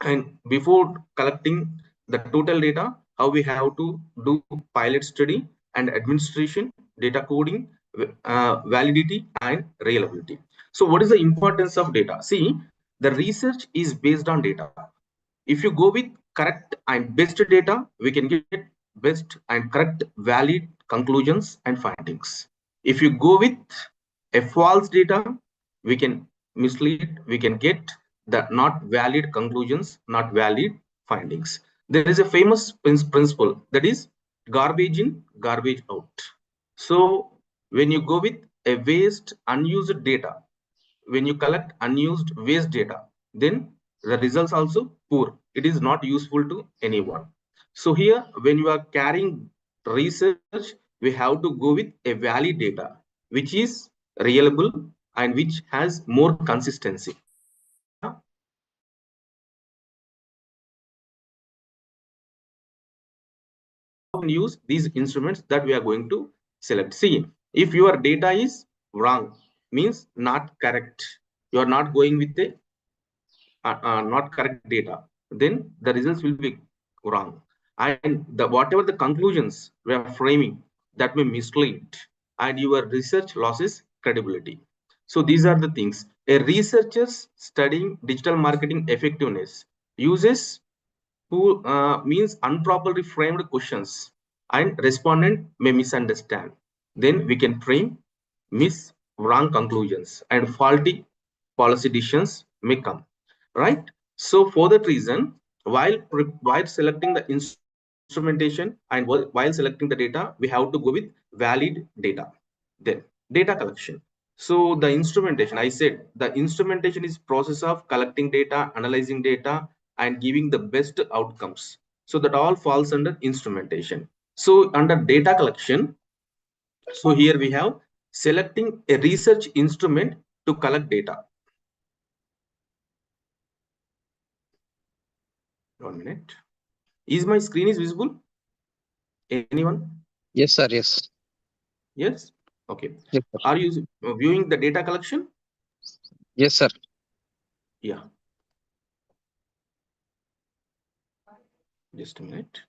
and before collecting the total data, how we have to do pilot study and administration, data coding, validity and reliability. So what is the importance of data? See, the research is based on data. If you go with correct and best data, we can get best and correct valid conclusions and findings. If you go with a false data, we can mislead, we can get the not valid conclusions, not valid findings. There is a famous principle, that is garbage in, garbage out. So when you go with a waste unused data, when you collect unused waste data, then the results also poor. It is not useful to anyone. So here, when you are carrying research, we have to go with a valid data, which is reliable and which has more consistency. Use these instruments that we are going to select. See, if your data is wrong, means not correct, you are not going with the not correct data, then the results will be wrong. And whatever the conclusions we are framing, that may mislead, and your research loses credibility. So these are the things. A researcher studying digital marketing effectiveness uses who means improperly framed questions and respondent may misunderstand. Then we can frame miss wrong conclusions and faulty policy decisions may come, right? So for that reason, while selecting the instrumentation and while selecting the data, we have to go with valid data. Then data collection. So the instrumentation, I said the instrumentation is process of collecting data, analyzing data, and giving the best outcomes. So that all falls under instrumentation. So under data collection, so here we have selecting a research instrument to collect data. 1 minute. Is my screen is visible? Anyone? Yes, sir. Yes. Yes. Okay. Yes, sir. Are you viewing the data collection? Yes, sir. Yeah. Just a minute.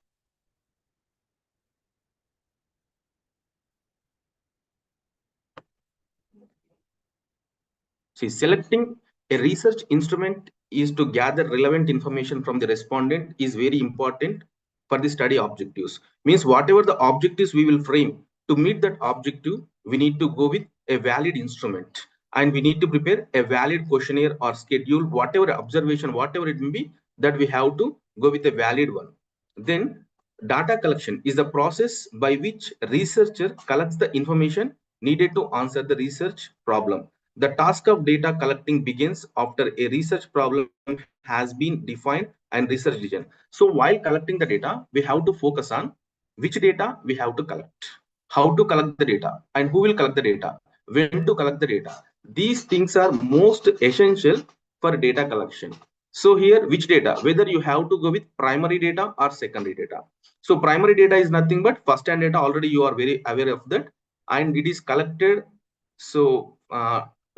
See, selecting a research instrument is to gather relevant information from the respondent is very important for the study objectives. Means whatever the objectives we will frame, to meet that objective, we need to go with a valid instrument, and we need to prepare a valid questionnaire or schedule, whatever observation, whatever it may be, that we have to go with a valid one. Then data collection is the process by which researcher collects the information needed to answer the research problem. The task of data collecting begins after a research problem has been defined and research done. So while collecting the data, we have to focus on which data we have to collect, how to collect the data, and who will collect the data, when to collect the data. These things are most essential for data collection. So here, which data, whether you have to go with primary data or secondary data. So primary data is nothing but first hand data, already you are very aware of that, and it is collected so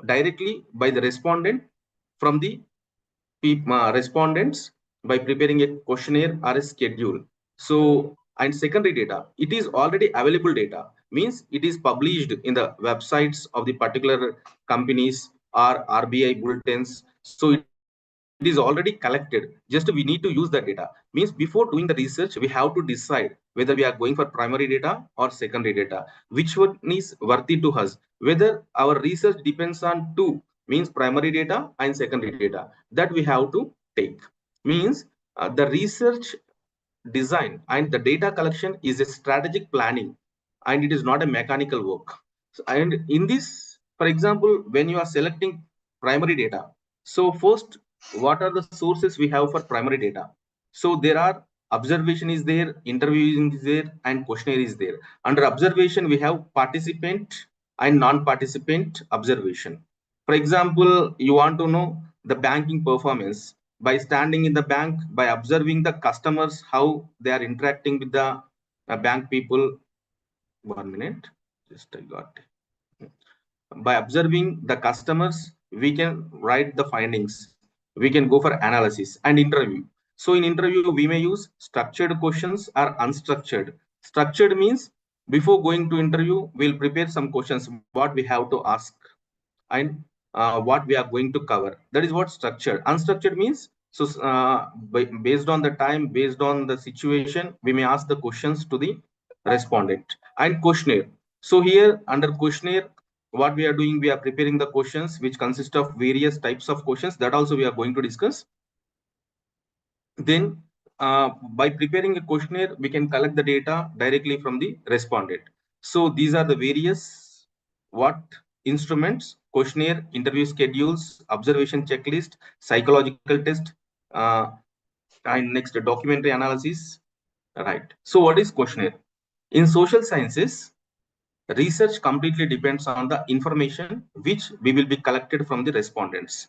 directly by the respondent from the respondents by preparing a questionnaire or a schedule. So, and secondary data, it is already available data, means it is published in the websites of the particular companies or RBI bulletins. So it is already collected. Just we need to use that data. Means before doing the research, we have to decide whether we are going for primary data or secondary data, which one is worthy to us, whether our research depends on two, means primary data and secondary data, that we have to take. Means the research design and the data collection is a strategic planning, and it is not a mechanical work. So, and in this, for example, when you are selecting primary data, so first, what are the sources we have for primary data? So there are observation is there, interviewing is there, and questionnaire is there. Under observation, we have participant and non-participant observation. For example, you want to know the banking performance by standing in the bank, by observing the customers, how they are interacting with the bank people. 1 minute, just I got. By observing the customers, we can write the findings. We can go for analysis and interview. So in interview, we may use structured questions or unstructured. Structured means before going to interview, we'll prepare some questions, what we have to ask and what we are going to cover. That is what structured. Unstructured means, so based on the time, based on the situation, we may ask the questions to the respondent. And questionnaire. So here under questionnaire, what we are doing, we are preparing the questions which consist of various types of questions, that also we are going to discuss. Then by preparing a questionnaire, we can collect the data directly from the respondent. So these are the various what instruments: questionnaire, interview schedules, observation checklist, psychological test, and next documentary analysis. Right. So what is questionnaire? In social sciences, research completely depends on the information which we will be collected from the respondents.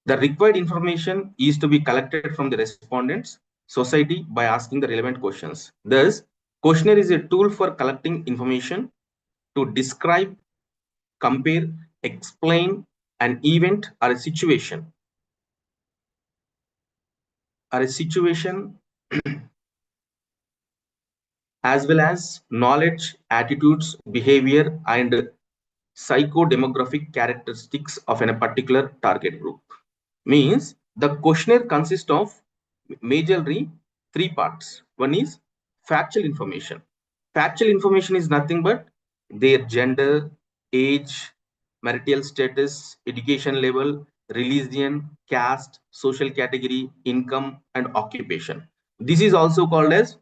The required information is to be collected from the respondents' society by asking the relevant questions. Thus, questionnaire is a tool for collecting information to describe, compare, explain an event or a situation. As well as knowledge, attitudes, behavior, and psychodemographic characteristics of a particular target group. Means the questionnaire consists of majorly three parts. One is factual information. Factual information is nothing but their gender, age, marital status, education level, religion, caste, social category, income, and occupation. This is also called as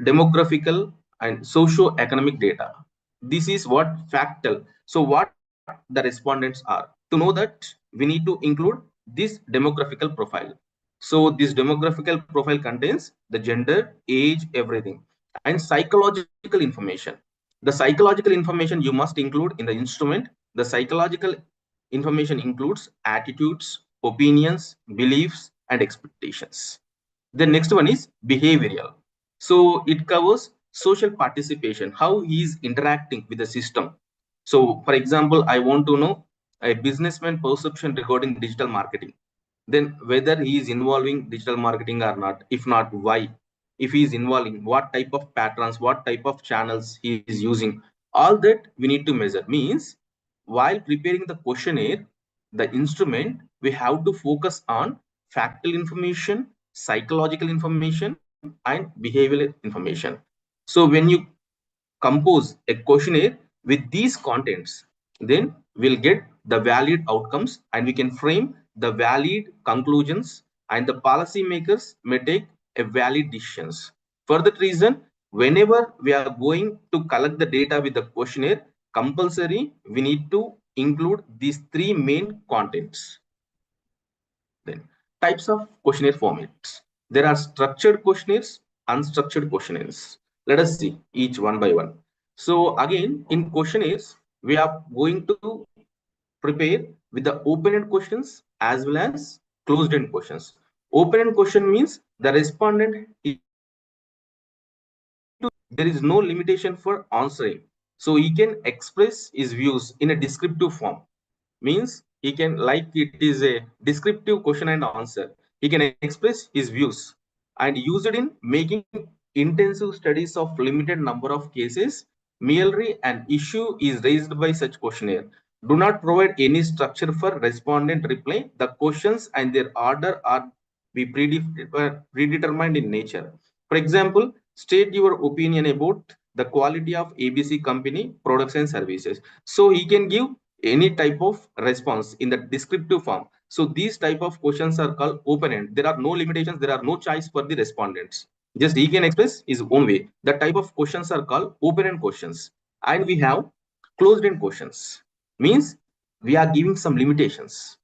demographical and socio-economic data. This is what factual. So what the respondents are. To know that, we need to include this demographical profile. So this demographical profile contains the gender, age, everything, and psychological information. The psychological information you must include in the instrument. The psychological information includes attitudes, opinions, beliefs, and expectations. The next one is behavioral. So it covers social participation, how he is interacting with the system. So for example, I want to know a businessman perception regarding digital marketing, then whether he is involving digital marketing or not. If not, why? If he is involving, what type of patterns, what type of channels he is using, all that we need to measure. Means while preparing the questionnaire, the instrument, we have to focus on factual information, psychological information, and behavioral information. So when you compose a questionnaire with these contents, then we'll get the valid outcomes and we can frame the valid conclusions, and the policymakers may take a valid decisions. For that reason, whenever we are going to collect the data with the questionnaire, compulsory we need to include these three main contents. Then types of questionnaire formats. There are structured questionnaires, unstructured questionnaires. Let us see each one by one. So again, in questionnaires, we are going to prepare with the open-end questions as well as closed-end questions. Open-end question means the respondent is there is no limitation for answering. So he can express his views in a descriptive form. Means he can, like it is a descriptive question and answer, he can express his views and use it in making intensive studies of limited number of cases. Merely an issue is raised by such questionnaire. Do not provide any structure for respondent reply. The questions and their order are be predetermined in nature. For example, state your opinion about the quality of ABC company products and services. So he can give any type of response in the descriptive form. So these type of questions are called open-end. There are no limitations, there are no choice for the respondents. Just he can express his own way. That type of questions are called open-end questions. And we have closed-end questions. Means we are giving some limitations.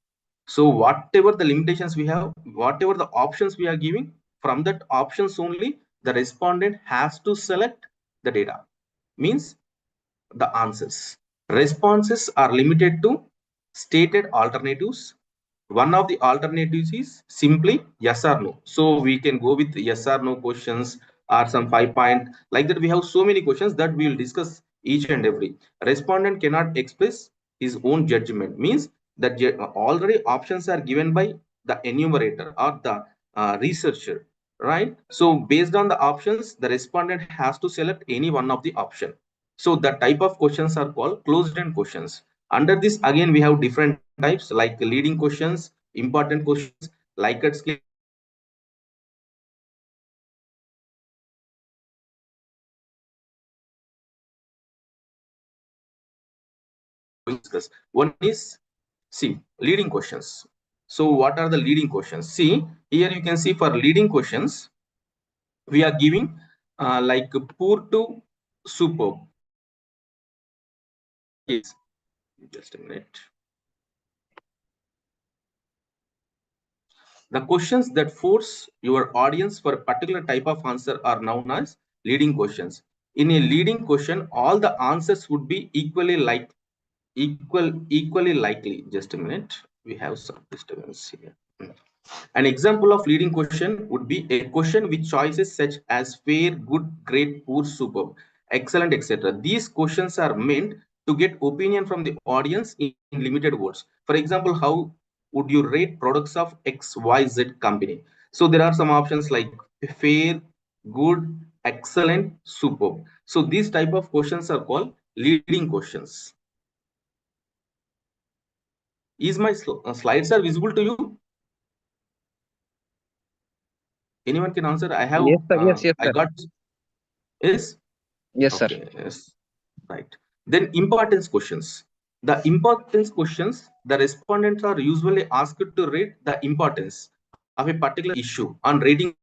So whatever the limitations we have, whatever the options we are giving, from that options only, the respondent has to select the data. Means the answers. Responses are limited to stated alternatives. One of the alternatives is simply yes or no. So we can go with yes or no questions or some 5 point. Like that, we have so many questions that we will discuss each and every. Respondent cannot express his own judgment. Means that already options are given by the enumerator or the researcher, right? So based on the options, the respondent has to select any one of the option. So the type of questions are called closed-end questions. Under this, again, we have different types like leading questions, important questions, Likert scale. One is, see, leading questions. So what are the leading questions? See, here you can see for leading questions, we are giving like poor to superb. Yes, just a minute. The questions that force your audience for a particular type of answer are known as leading questions. In a leading question, all the answers would be equally likely. Just a minute. We have some disturbance here. An example of leading question would be a question with choices such as fair, good, great, poor, superb, excellent, etc. These questions are meant to get opinion from the audience in limited words. For example, how would you rate products of XYZ company? So there are some options like fair, good, excellent, superb. So these type of questions are called leading questions. Is my slides are visible to you? Anyone can answer? I have. Yes, sir. Yes, I sir. got. Yes. Yes, sir. Okay. Yes. Right. Then importance questions. The importance questions, the respondents are usually asked to rate the importance of a particular issue on rating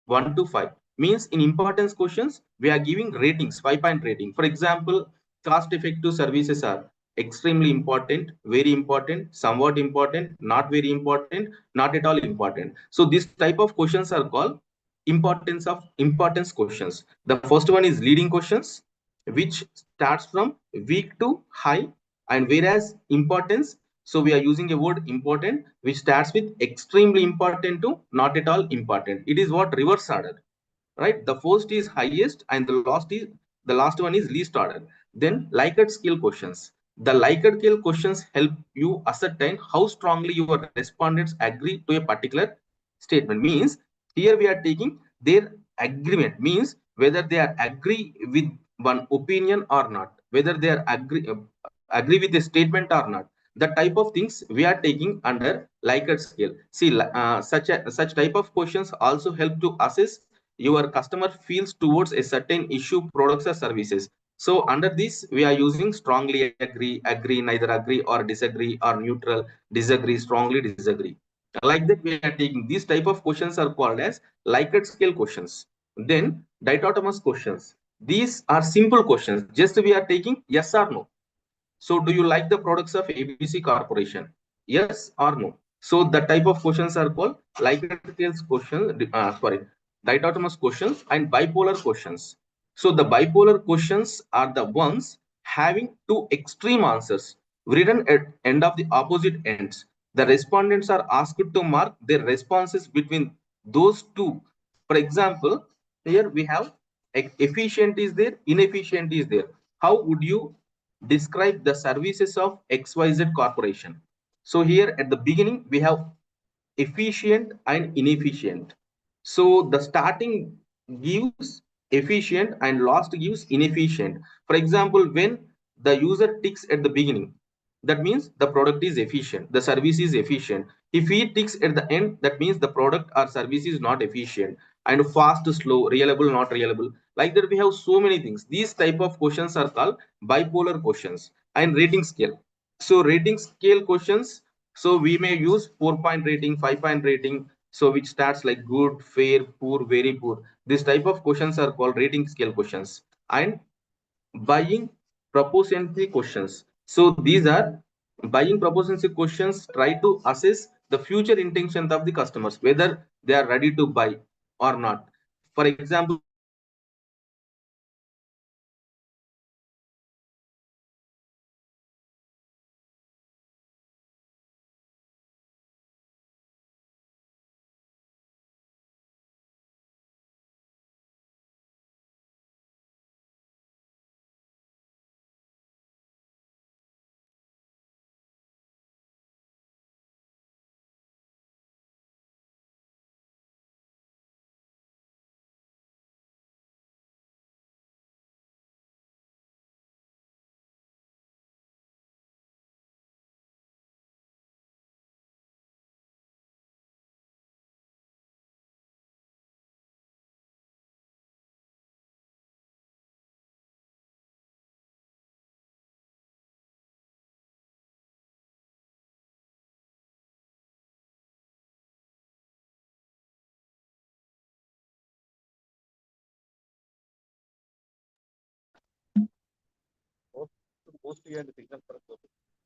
1 to 5. Means in importance questions, we are giving ratings, 5-point rating. For example, cost-effective services are extremely important, very important, somewhat important, not very important, not at all important. So this type of questions are called importance questions. The first one is leading questions, which starts from weak to high, and whereas importance, so we are using a word important which starts with extremely important to not at all important. It is what reverse order. right? The first is highest and the last one is least order. Then Likert scale questions. The Likert scale questions help you ascertain how strongly your respondents agree to a particular statement. Means here we are taking their agreement, means whether they are agree with one opinion or not, whether they are agree with a statement or not. The type of things we are taking under Likert scale. See, such type of questions also help to assess your customer feels towards a certain issue, products or services. So under this, we are using strongly agree, agree, neither agree or disagree, or neutral, disagree, strongly disagree. Like that, we are taking these type of questions are called as Likert scale questions. Then dichotomous questions. These are simple questions. Just we are taking yes or no. So do you like the products of ABC Corporation? Yes or no? So the type of questions are called Likert scale questions, dichotomous questions and bipolar questions. So the bipolar questions are the ones having two extreme answers written at end of the opposite ends. The respondents are asked to mark their responses between those two. For example, here we have efficient is there, inefficient is there. How would you describe the services of XYZ Corporation? So here at the beginning, we have efficient and inefficient. So the starting gives efficient and last gives inefficient. For example, when the user ticks at the beginning, that means the product is efficient, the service is efficient. If he ticks at the end, that means the product or service is not efficient, and fast, slow, reliable, not reliable. Like that, we have so many things. These type of questions are called bipolar questions. And rating scale. So rating scale questions, so we may use 4-point rating, 5-point rating, so which starts like good, fair, poor, very poor. This type of questions are called rating scale questions. And buying propensity questions. So these are buying propensity questions try to assess the future intentions of the customers, whether they are ready to buy or not. For example,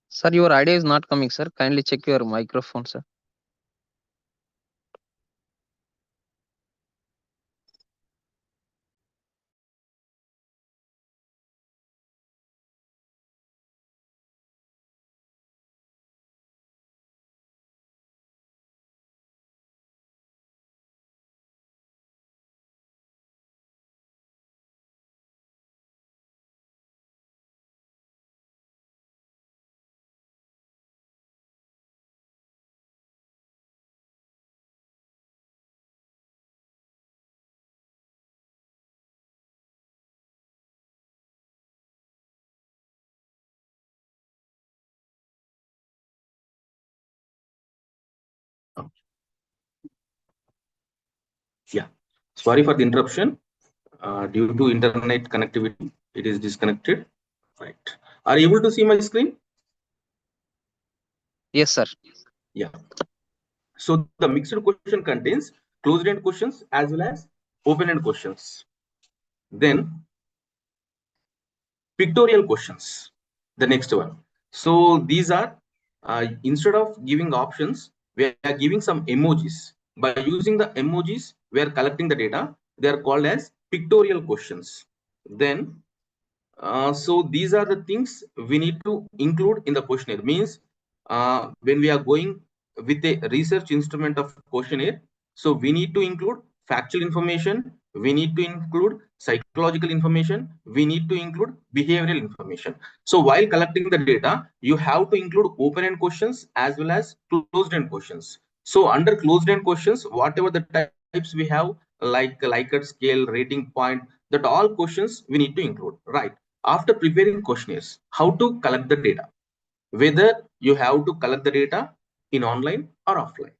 Sir, your audio is not coming, sir. Kindly check your microphone, sir. yeah, sorry for the interruption. Due to internet connectivity, it is disconnected. Right. Are you able to see my screen? Yes, sir. Yeah. So the mixed question contains closed-end questions as well as open-end questions. Then pictorial questions, the next one. So these are, instead of giving options, we are giving some emojis. By using the emojis, we are collecting the data. They are called as pictorial questions. Then, so these are the things we need to include in the questionnaire. Means when we are going with a research instrument of questionnaire, so we need to include factual information, we need to include psychological information, we need to include behavioral information. So while collecting the data, you have to include open-end questions as well as closed-end questions. So under closed-end questions, whatever the types we have, like Likert scale, rating point, that all questions we need to include, right? After preparing questionnaires, how to collect the data, whether you have to collect the data in online or offline.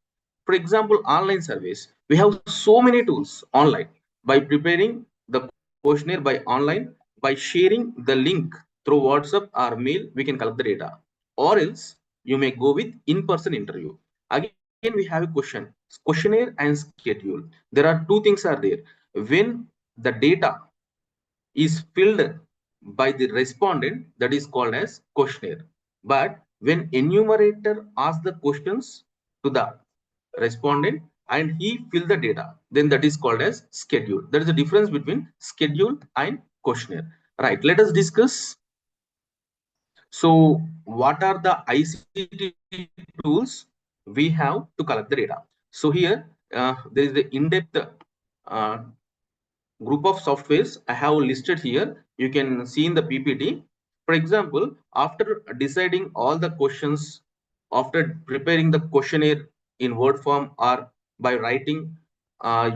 For example, online surveys, we have so many tools online. By preparing the questionnaire by online, by sharing the link through WhatsApp or mail, we can collect the data. Or else you may go with in-person interview. Again, we have a questionnaire and schedule. There are two things are there. When the data is filled by the respondent, that is called as questionnaire. But when enumerator asks the questions to the respondent and he fill the data, then that is called as schedule. There is a difference between schedule and questionnaire. Right, let us discuss. So what are the ICT tools we have to collect the data? So here there is the in-depth uh, group of softwares I have listed here. You can see in the PPT. For example, after deciding all the questions, after preparing the questionnaire in Word form or by writing,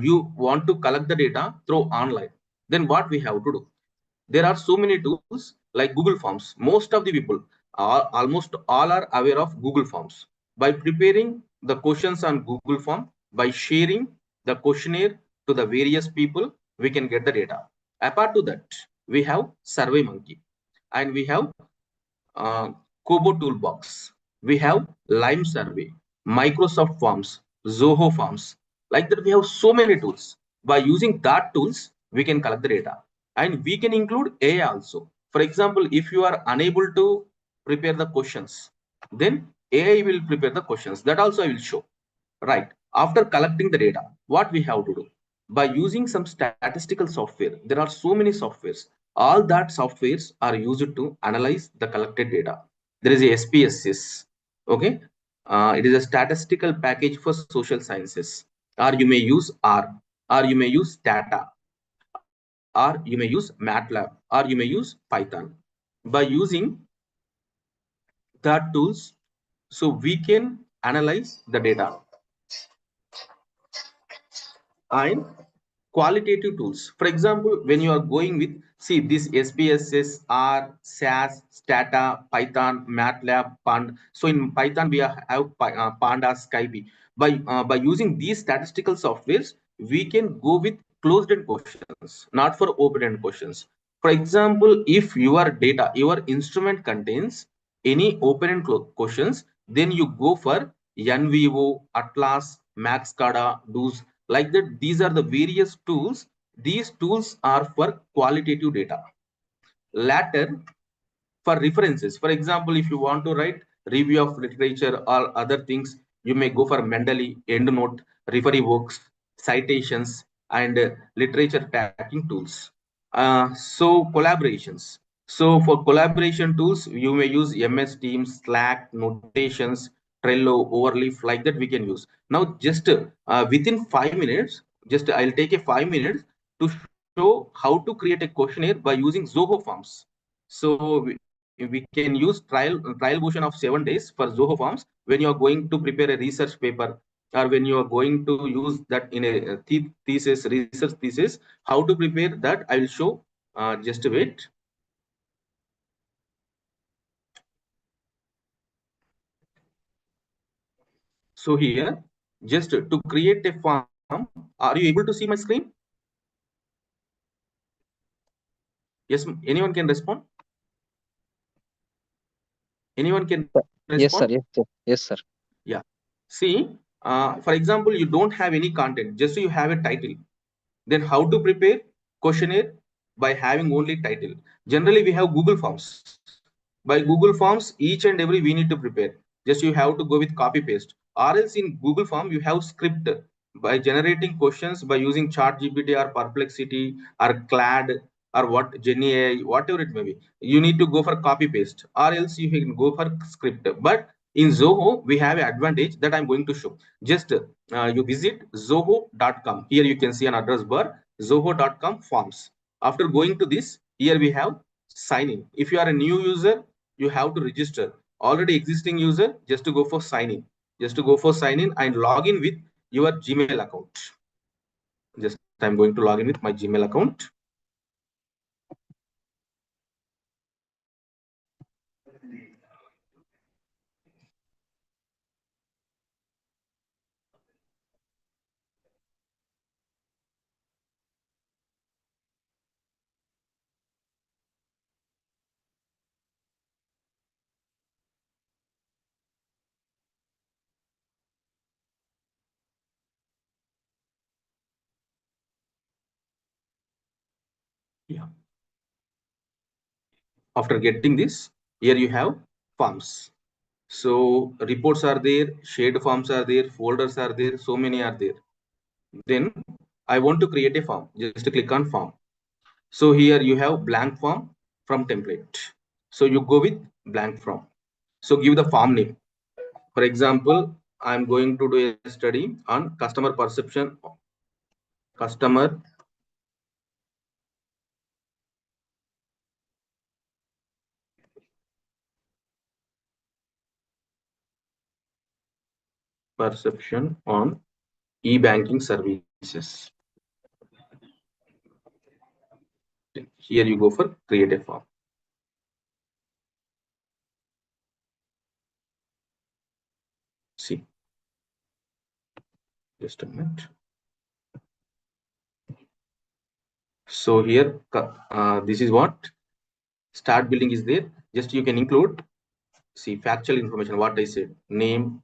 you want to collect the data through online. Then what we have to do? There are so many tools like Google Forms. Most of the people, almost all are aware of Google Forms. By preparing the questions on Google Form, by sharing the questionnaire to the various people, we can get the data. Apart to that, we have Survey Monkey and we have Kobo Toolbox. We have Lime Survey, Microsoft Forms, Zoho Forms. Like that, we have so many tools. By using that tools, we can collect the data. And we can include AI also. For example, if you are unable to prepare the questions, then AI will prepare the questions. That also I will show. Right. After collecting the data, what we have to do? By using some statistical software, there are so many softwares. All that softwares are used to analyze the collected data. There is a SPSS. Okay. It is a statistical package for social sciences. Or you may use R, or you may use data, or you may use MATLAB, or you may use Python. By using that tools, so we can analyze the data. And qualitative tools. For example, when you are going with, see this SPSS, R, SAS, Stata, Python, MATLAB, Panda. So in Python, we have Panda, Skype. By using these statistical softwares, we can go with closed-end questions, not for open-end questions. For example, if your data, your instrument contains any open-end questions, then you go for NVO, Atlas, MaxCada, DOS. Like that, these are the various tools. These tools are for qualitative data. Latter, for references. For example, if you want to write review of literature or other things, you may go for Mendeley, EndNote, referee works, citations, and literature tracking tools. So collaborations. So for collaboration tools, you may use MS Teams, Slack, Notations, Trello, Overleaf, like that we can use. Now, just within 5 minutes, just I'll take a 5 minutes to show how to create a questionnaire by using Zoho Forms. So we can use trial version of 7 days for Zoho Forms when you are going to prepare a research paper, or when you are going to use that in a research thesis. How to prepare that I will show. Just wait. So here, just to create a form, are you able to see my screen? Yes, anyone can respond? Anyone can respond? Yes, sir. Yes, sir. Yes, sir. Yeah. See, for example, you don't have any content, just you have a title. Then how to prepare questionnaire? By having only title. Generally, we have Google Forms. By Google Forms, each and every we need to prepare. Just you have to go with copy paste. Or else in Google Form, you have script by generating questions by using ChatGPT or Perplexity or Clad or what GenAI, whatever it may be. You need to go for copy paste, or else you can go for script. But in Zoho, we have an advantage that I'm going to show. Just you visit zoho.com. Here you can see an address bar, zoho.com forms. After going to this, here we have sign in. If you are a new user, you have to register. Already existing user, just to go for sign in. Just to go for sign in and log in with your Gmail account. Just I'm going to log in with my Gmail account. Yeah. After getting this, here you have forms. So reports are there, shared forms are there, folders are there, so many are there. Then I want to create a form. Just click on form. So here you have blank form from template. So you go with blank form. So give the form name. For example, I'm going to do a study on customer perception, customer perception on e-banking services. Here you go for create a form. See, just a minute. So here, this is what start building is there. Just you can include, see, factual information, what I said, name,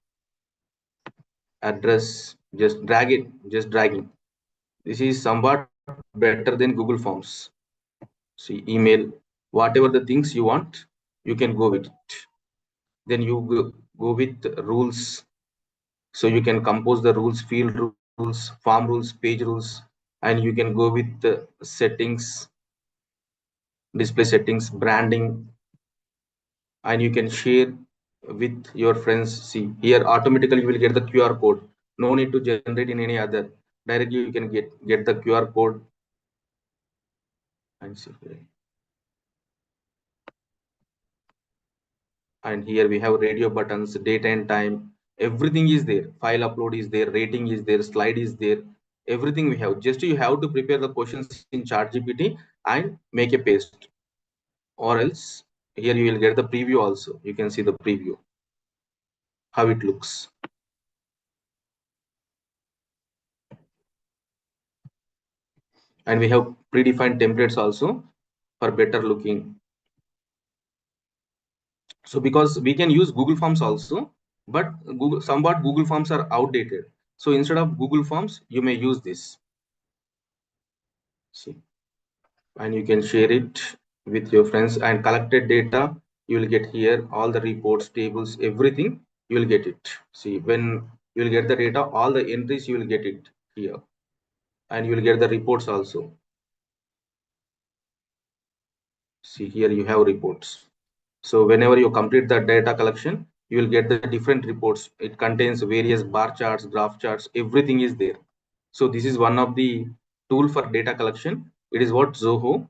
address, just drag it, just dragging. This is somewhat better than Google Forms. See, email, whatever the things you want, you can go with it. Then you go with rules. So you can compose the rules, field rules, form rules, page rules, and you can go with the settings, display settings, branding, and you can share with your friends. See, here automatically you will get the QR code. No need to generate in any other. Directly you can get the QR code and see here. And here we have radio buttons, date and time, everything is there. File upload is there, rating is there, slide is there, everything we have. Just you have to prepare the questions in ChatGPT and make a paste, or else here you will get the preview also. You can see the preview, how it looks. And we have predefined templates also for better looking. So because we can use Google Forms also, but somewhat Google Forms are outdated. So instead of Google Forms, you may use this. See, and you can share it with your friends, and collected data you will get here, all the reports, tables, everything you will get it. See, when you will get the data, all the entries you will get it here, and you will get the reports also. See, here you have reports. So whenever you complete the data collection, you will get the different reports. It contains various bar charts, graph charts, everything is there. So this is one of the tool for data collection. It is what Zoho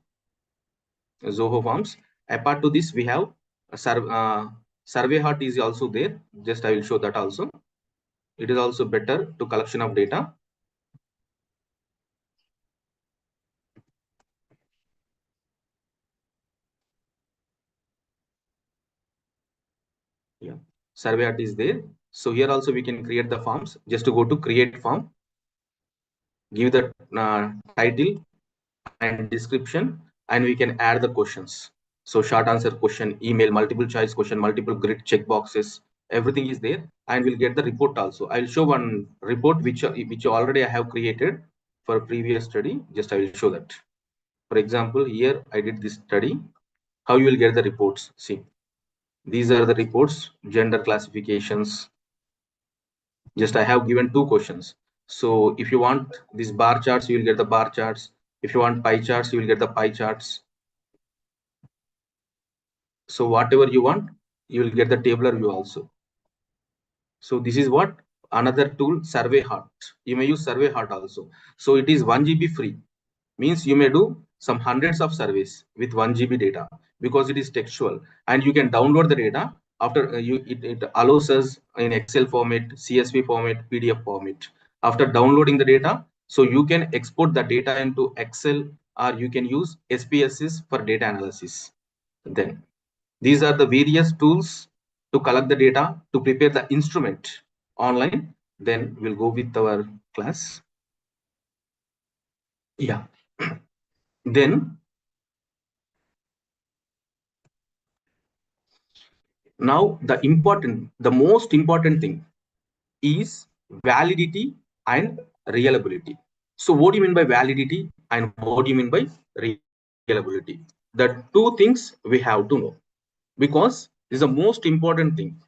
Forms. Apart to this, we have a survey hut is also there. Just I will show that also. It is also better to collection of data. Yeah, survey hut is there. So here also we can create the forms. Just to go to create form, give the title and description, and we can add the questions. So short answer question, email, multiple choice question, multiple grid check boxes, everything is there, and we'll get the report also. I'll show one report which already I have created for previous study. Just I will show that. For example, here I did this study. How you will get the reports? See, these are the reports, gender classifications. Just I have given two questions. So if you want these bar charts, you will get the bar charts. If you want pie charts, you will get the pie charts. So whatever you want, you will get the tabular view also. So this is what another tool, survey hut. You may use survey hut also. So it is 1 GB free. Means you may do some hundreds of surveys with 1 GB data because it is textual, and you can download the data after it allows us in Excel format, CSV format, PDF format. After downloading the data, so you can export the data into Excel, or you can use SPSS for data analysis. Then these are the various tools to collect the data to prepare the instrument online. Then we'll go with our class. Yeah. Then now the most important thing is validity and reliability. So what do you mean by validity and what do you mean by reliability? The two things we have to know, because this is the most important thing,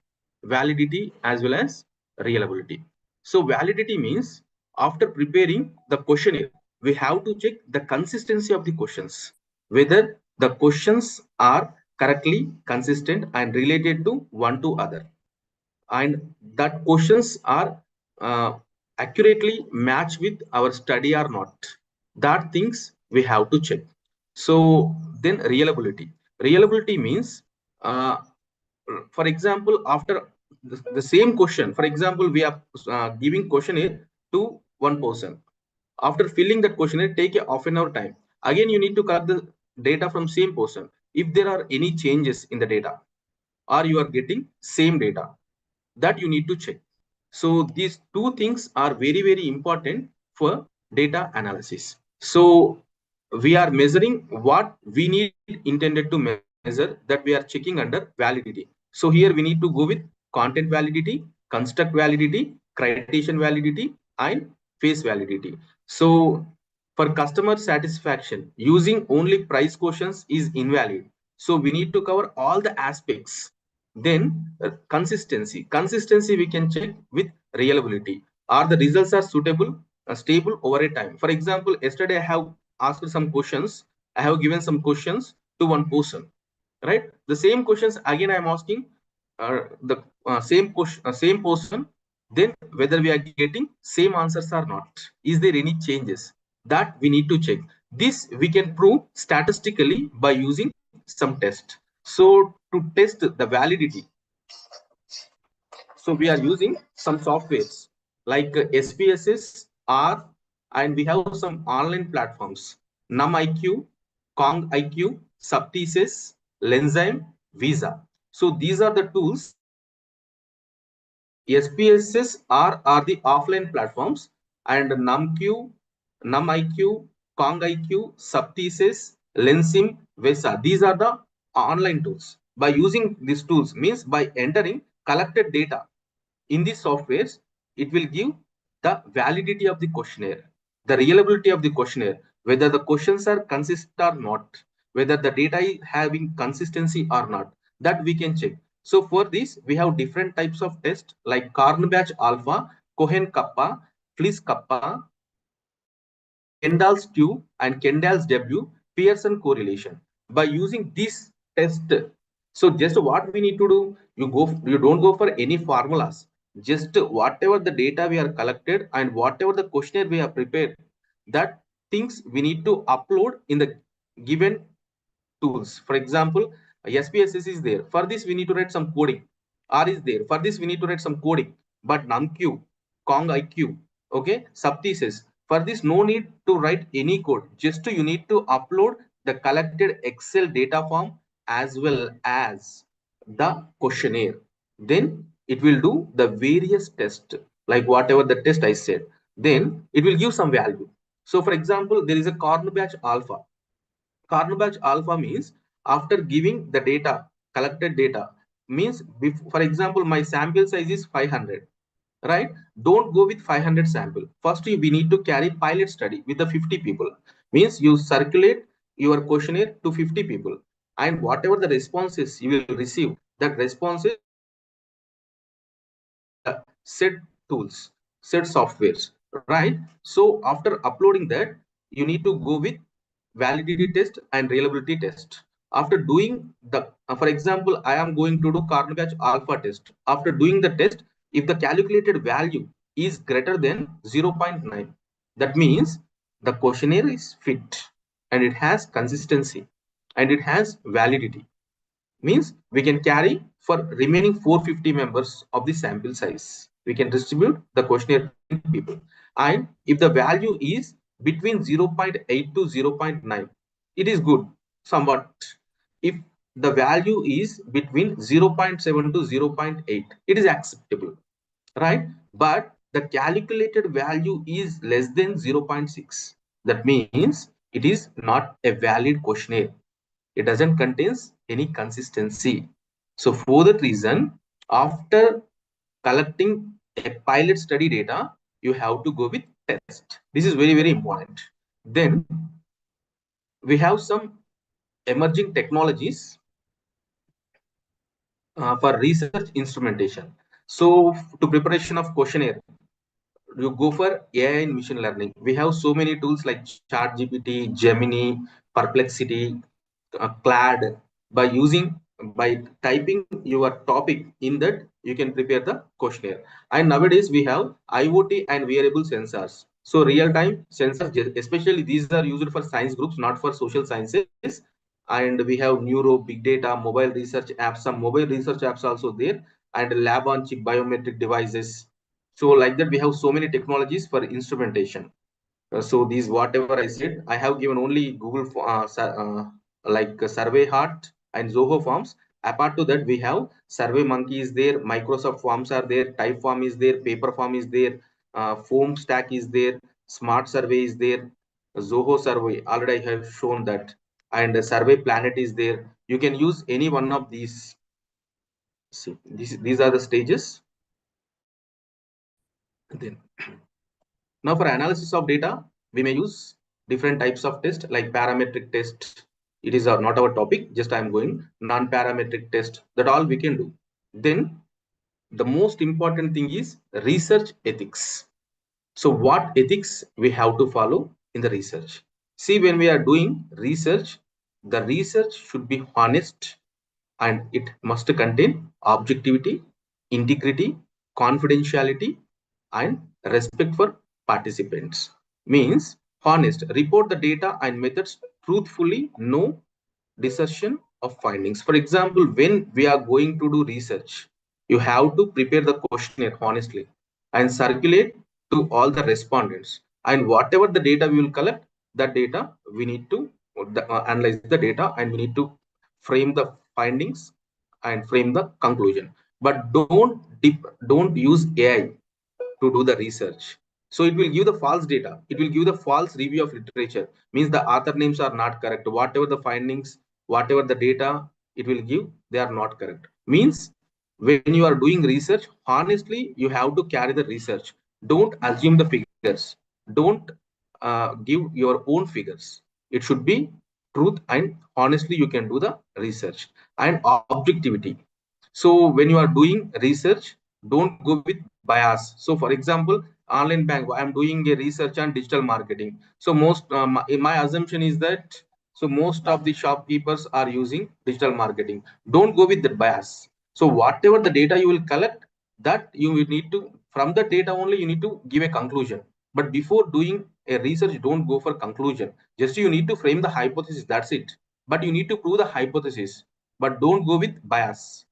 validity as well as reliability. So validity means after preparing the questionnaire, we have to check the consistency of the questions, whether the questions are correctly consistent and related to one to other, and that questions are uh, accurately matched with our study or not. That things we have to check. So then reliability means for example, after the same question, for example, we are giving questionnaire to one person. After filling that questionnaire, take a half an hour time. Again, you need to collect the data from same person. If there are any changes in the data, or you are getting same data, that you need to check. So these two things are very, very important for data analysis. So we are measuring what we need intended to measure, that we are checking under validity. So here we need to go with content validity, construct validity, citation validity, and face validity. So for customer satisfaction, using only price questions is invalid. So we need to cover all the aspects. Then consistency we can check with reliability. Are the results are suitable, stable over a time? For example, yesterday I have asked some questions. I have given some questions to one person, right? The same questions again I am asking the same question, same person. Then whether we are getting same answers or not, is there any changes, that we need to check. This we can prove statistically by using some test. So to test the validity, so we are using some softwares like SPSS, R, and we have some online platforms, NumIQ, KongIQ, Subthesis, Lenzyme, Visa. So these are the tools. SPSS, R are the offline platforms, and NumIQ, KongIQ, Subthesis, Lensim, Visa. These are the online tools. By using these tools means by entering collected data in these softwares, it will give the validity of the questionnaire, the reliability of the questionnaire, whether the questions are consistent or not, whether the data is having consistency or not, that we can check. So for this, we have different types of tests like Carnbatch Alpha, Cohen Kappa, Fliss Kappa, Kendall's Q, and Kendall's W, Pearson correlation. By using this test, so just what we need to do, you don't go for any formulas. Just whatever the data we are collected and whatever the questionnaire we have prepared, that things we need to upload in the given tools. For example, SPSS is there. For this, we need to write some coding. R is there. For this, we need to write some coding. But NumQ, KongIQ, okay, Subthesis. For this, no need to write any code. Just you need to upload the collected Excel data form as well as the questionnaire. Then it will do the various tests, like whatever the test I said. Then it will give some value. So, for example, there is a Carnbatch Alpha. Carnbatch Alpha means after giving the data, collected data, means for example, my sample size is 500, right? Don't go with 500 sample. First, we need to carry pilot study with the 50 people. Means you circulate your questionnaire to 50 people, and whatever the responses you will receive, that responses set tools, set softwares, right? So after uploading that, you need to go with validity test and reliability test. After doing the, for example, I am going to do Carnbatch Alpha test. After doing the test, if the calculated value is greater than 0.9, that means the questionnaire is fit and it has consistency and it has validity. Means we can carry for remaining 450 members of the sample size. We can distribute the questionnaire to people. And if the value is between 0.8 to 0.9, it is good somewhat. If the value is between 0.7 to 0.8, it is acceptable, right? But the calculated value is less than 0.6. That means it is not a valid questionnaire. It doesn't contains any consistency. So for that reason, after collecting a pilot study data, you have to go with test. This is very, very important. Then we have some emerging technologies for research instrumentation. So to preparation of questionnaire, you go for AI and machine learning. We have so many tools like ChatGPT, Gemini, Perplexity, Clad. By typing your topic in that, you can prepare the questionnaire. And nowadays we have IoT and wearable sensors. So real-time sensors, especially these are used for science groups, not for social sciences. And we have neuro, big data, mobile research apps, some mobile research apps also there, and lab on chip biometric devices. So like that, we have so many technologies for instrumentation. So these whatever I said, I have given only Google like Survey Heart and Zoho Forms. Apart to that, we have Survey Monkey is there, Microsoft Forms are there, Typeform is there, Paperform is there, Foam Stack is there, Smart Survey is there, Zoho Survey already I have shown that, and Survey Planet is there. You can use any one of these. See, these are the stages. Then now for analysis of data, we may use different types of test like parametric test. It is not our topic, just I'm going non-parametric test, that all we can do. Then the most important thing is research ethics. So what ethics we have to follow in the research? See, when we are doing research, the research should be honest and it must contain objectivity, integrity, confidentiality, and respect for participants. Means honest, report the data and methods truthfully, no discussion of findings. For example, when we are going to do research, you have to prepare the questionnaire honestly and circulate to all the respondents. And whatever the data we will collect, that data we need to analyze the data and we need to frame the findings and frame the conclusion. But don't use AI to do the research. So it will give the false data. It will give the false review of literature. Means the author names are not correct. Whatever the findings, whatever the data it will give, they are not correct. Means when you are doing research, honestly, you have to carry the research. Don't assume the figures. Don't give your own figures. It should be truth and honestly you can do the research and objectivity. So when you are doing research, don't go with bias. So for example, online bank, I'm doing a research on digital marketing. So my assumption is that so most of the shopkeepers are using digital marketing. Don't go with the bias. So whatever the data you will collect, that you will need to, from the data only you need to give a conclusion. But before doing a research, don't go for conclusion. Just you need to frame the hypothesis. That's it. But you need to prove the hypothesis. But don't go with bias.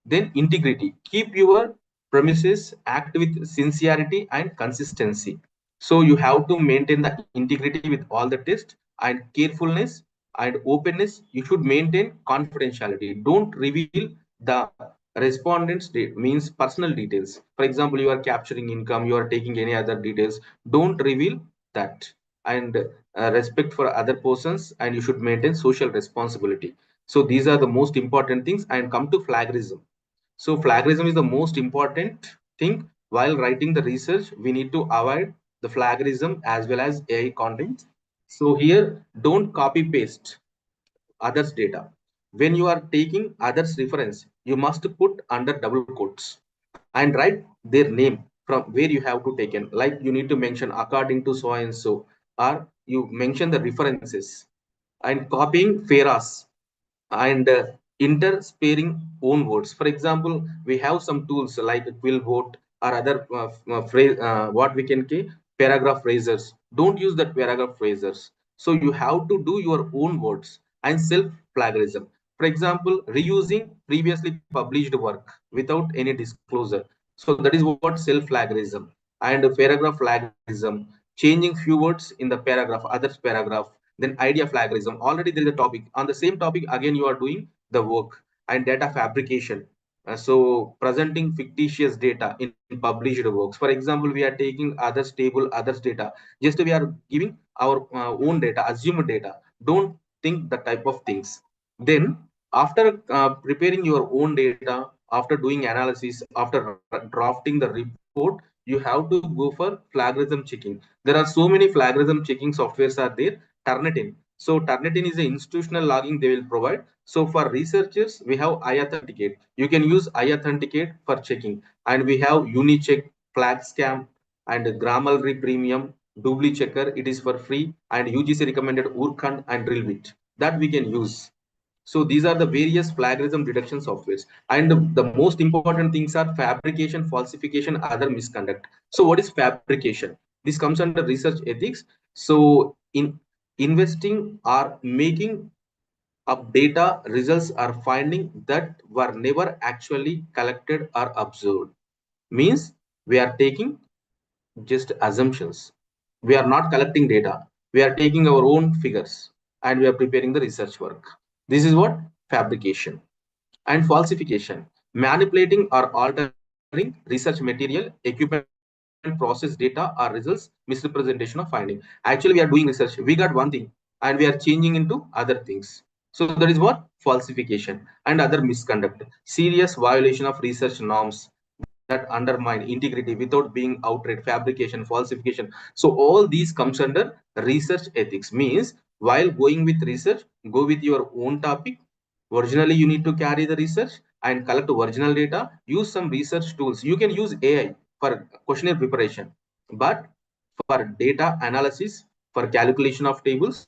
Then integrity. Keep your premises, act with sincerity and consistency. So you have to maintain the integrity with all the tests and carefulness and openness. You should maintain confidentiality. Don't reveal the respondents means personal details. For example, you are capturing income, you are taking any other details. Don't reveal that. And respect for other persons, and you should maintain social responsibility. So these are the most important things. And come to plagiarism. So plagiarism is the most important thing while writing the research. We need to avoid the plagiarism as well as AI content. So here, don't copy paste others data. When you are taking others reference, you must put under double quotes and write their name from where you have to take in. Like you need to mention according to so and so, or you mention the references. And copying feras and intersparing own words. For example, we have some tools like Quillbot or other phrase, what we can say paragraph phrasers. Don't use that paragraph phrases. So you have to do your own words and self-plagiarism. For example, reusing previously published work without any disclosure. So that is what self-plagiarism. And paragraph plagiarism, changing few words in the paragraph, others paragraph, then idea plagiarism. Already there is a topic. On the same topic, again, you are doing the work. And data fabrication. So presenting fictitious data in published works. For example, we are taking others table, others data. Just we are giving our own data, assumed data. Don't think the type of things. Then after preparing your own data, after doing analysis, after drafting the report, you have to go for plagiarism checking. There are so many plagiarism checking softwares are there. Turnitin. So Turnitin is an institutional logging they will provide. So for researchers, we have iAuthenticate. You can use iAuthenticate for checking. And we have Unicheck, FlagScam, and Grammarly Premium, Doubly Checker. It is for free. And UGC recommended Urkund and Drillbit. That we can use. So these are the various plagiarism detection softwares. And the most important things are fabrication, falsification, other misconduct. So what is fabrication? This comes under research ethics. So in investing or making up data results or finding that were never actually collected or observed. Means we are taking just assumptions. We are not collecting data. We are taking our own figures and we are preparing the research work. This is what fabrication. And falsification, manipulating or altering research material, equipment, process data or results, misrepresentation of finding. Actually, we are doing research. We got one thing and we are changing into other things. So that is what falsification and other misconduct, serious violation of research norms that undermine integrity without being outright fabrication, falsification. So all these comes under research ethics. Means while going with research, go with your own topic. Originally, you need to carry the research and collect original data. Use some research tools. You can use AI for questionnaire preparation, but for data analysis, for calculation of tables,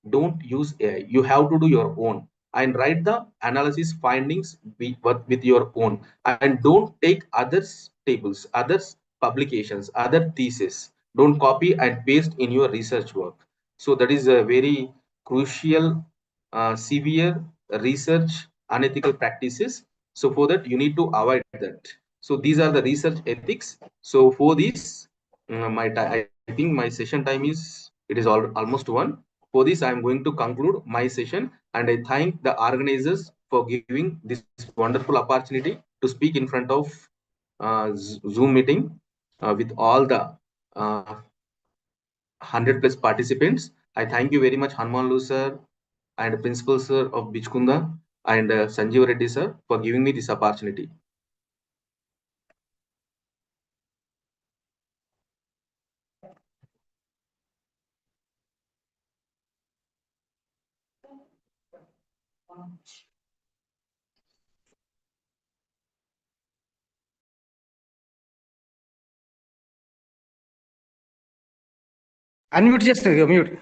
don't use AI. You have to do your own and write the analysis findings with your own, and don't take others tables, others publications, other thesis. Don't copy and paste in your research work. So that is a very crucial, severe research unethical practices. So for that, you need to avoid that. So these are the research ethics. So for this, I think my session time is almost one. For this, I am going to conclude my session, and I thank the organizers for giving this wonderful opportunity to speak in front of Zoom meeting with all the 100 plus participants. I thank you very much, Hanmanlu sir and Principal sir of Bichkunda and Sanjeev Reddy sir for giving me this opportunity. Unmute just mute.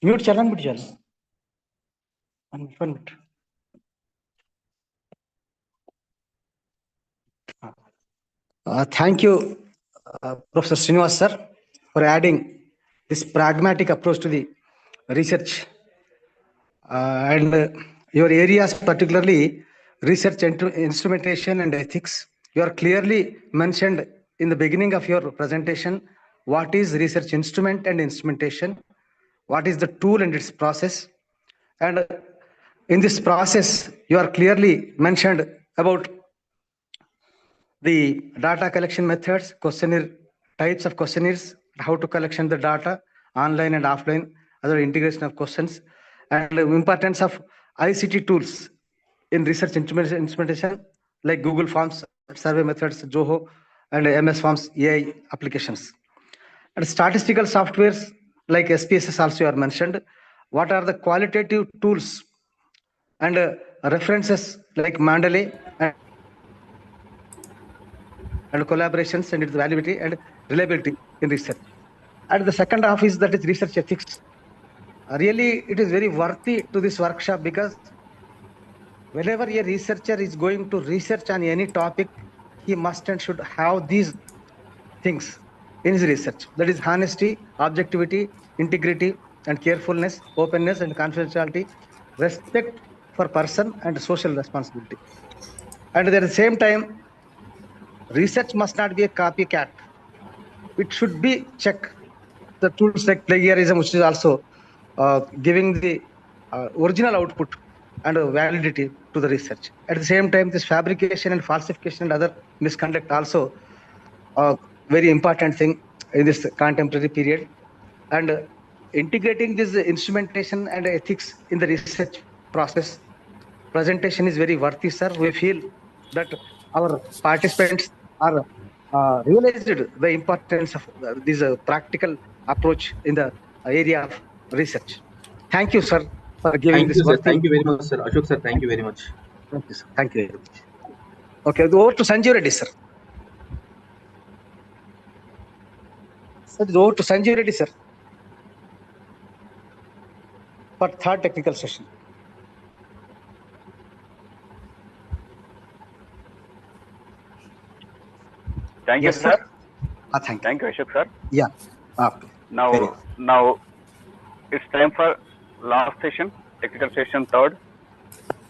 Mute chal, unmute chal. Unmute, unmute. Thank you, Professor Srinivas sir, for adding this pragmatic approach to the research and your areas, particularly research instrumentation and ethics. You are clearly mentioned in the beginning of your presentation what is research instrument and instrumentation, what is the tool and its process. And in this process, you are clearly mentioned about the data collection methods, questionnaire types of questionnaires, how to collection the data online and offline, other integration of questions, and the importance of ICT tools in research instrumentation like Google Forms, survey methods, Zoho, and MS Forms AI applications. And statistical softwares like SPSS also are mentioned. What are the qualitative tools and references like Mendeley and collaborations and its validity and reliability in research. And the second half is that is research ethics. Really, it is very worthy to this workshop because whenever a researcher is going to research on any topic, he must and should have these things. in his research. That is honesty, objectivity, integrity, and carefulness, openness and confidentiality, respect for person and social responsibility. And at the same time, research must not be a copycat. It should be check the tools like plagiarism, which is also giving the original output and validity to the research. At the same time, this fabrication and falsification and other misconduct also very important thing in this contemporary period. And integrating this instrumentation and ethics in the research process, presentation is very worthy, sir. We feel that our participants are realized the importance of this practical approach in the area of research. Thank you, sir, for giving Thank this you, sir. worthy. Thank you very much, sir. Ashok, sir, thank you very much. Thank you, sir. Thank you very much. Okay, over to Sanjeev Reddy, sir. Over to Sanjeev Reddy, sir, for third technical session. Thank Yes, you, sir. Thank you. Thank you, Ashok, sir. Yeah. Okay. Very good. Now it's time for last session, technical session third,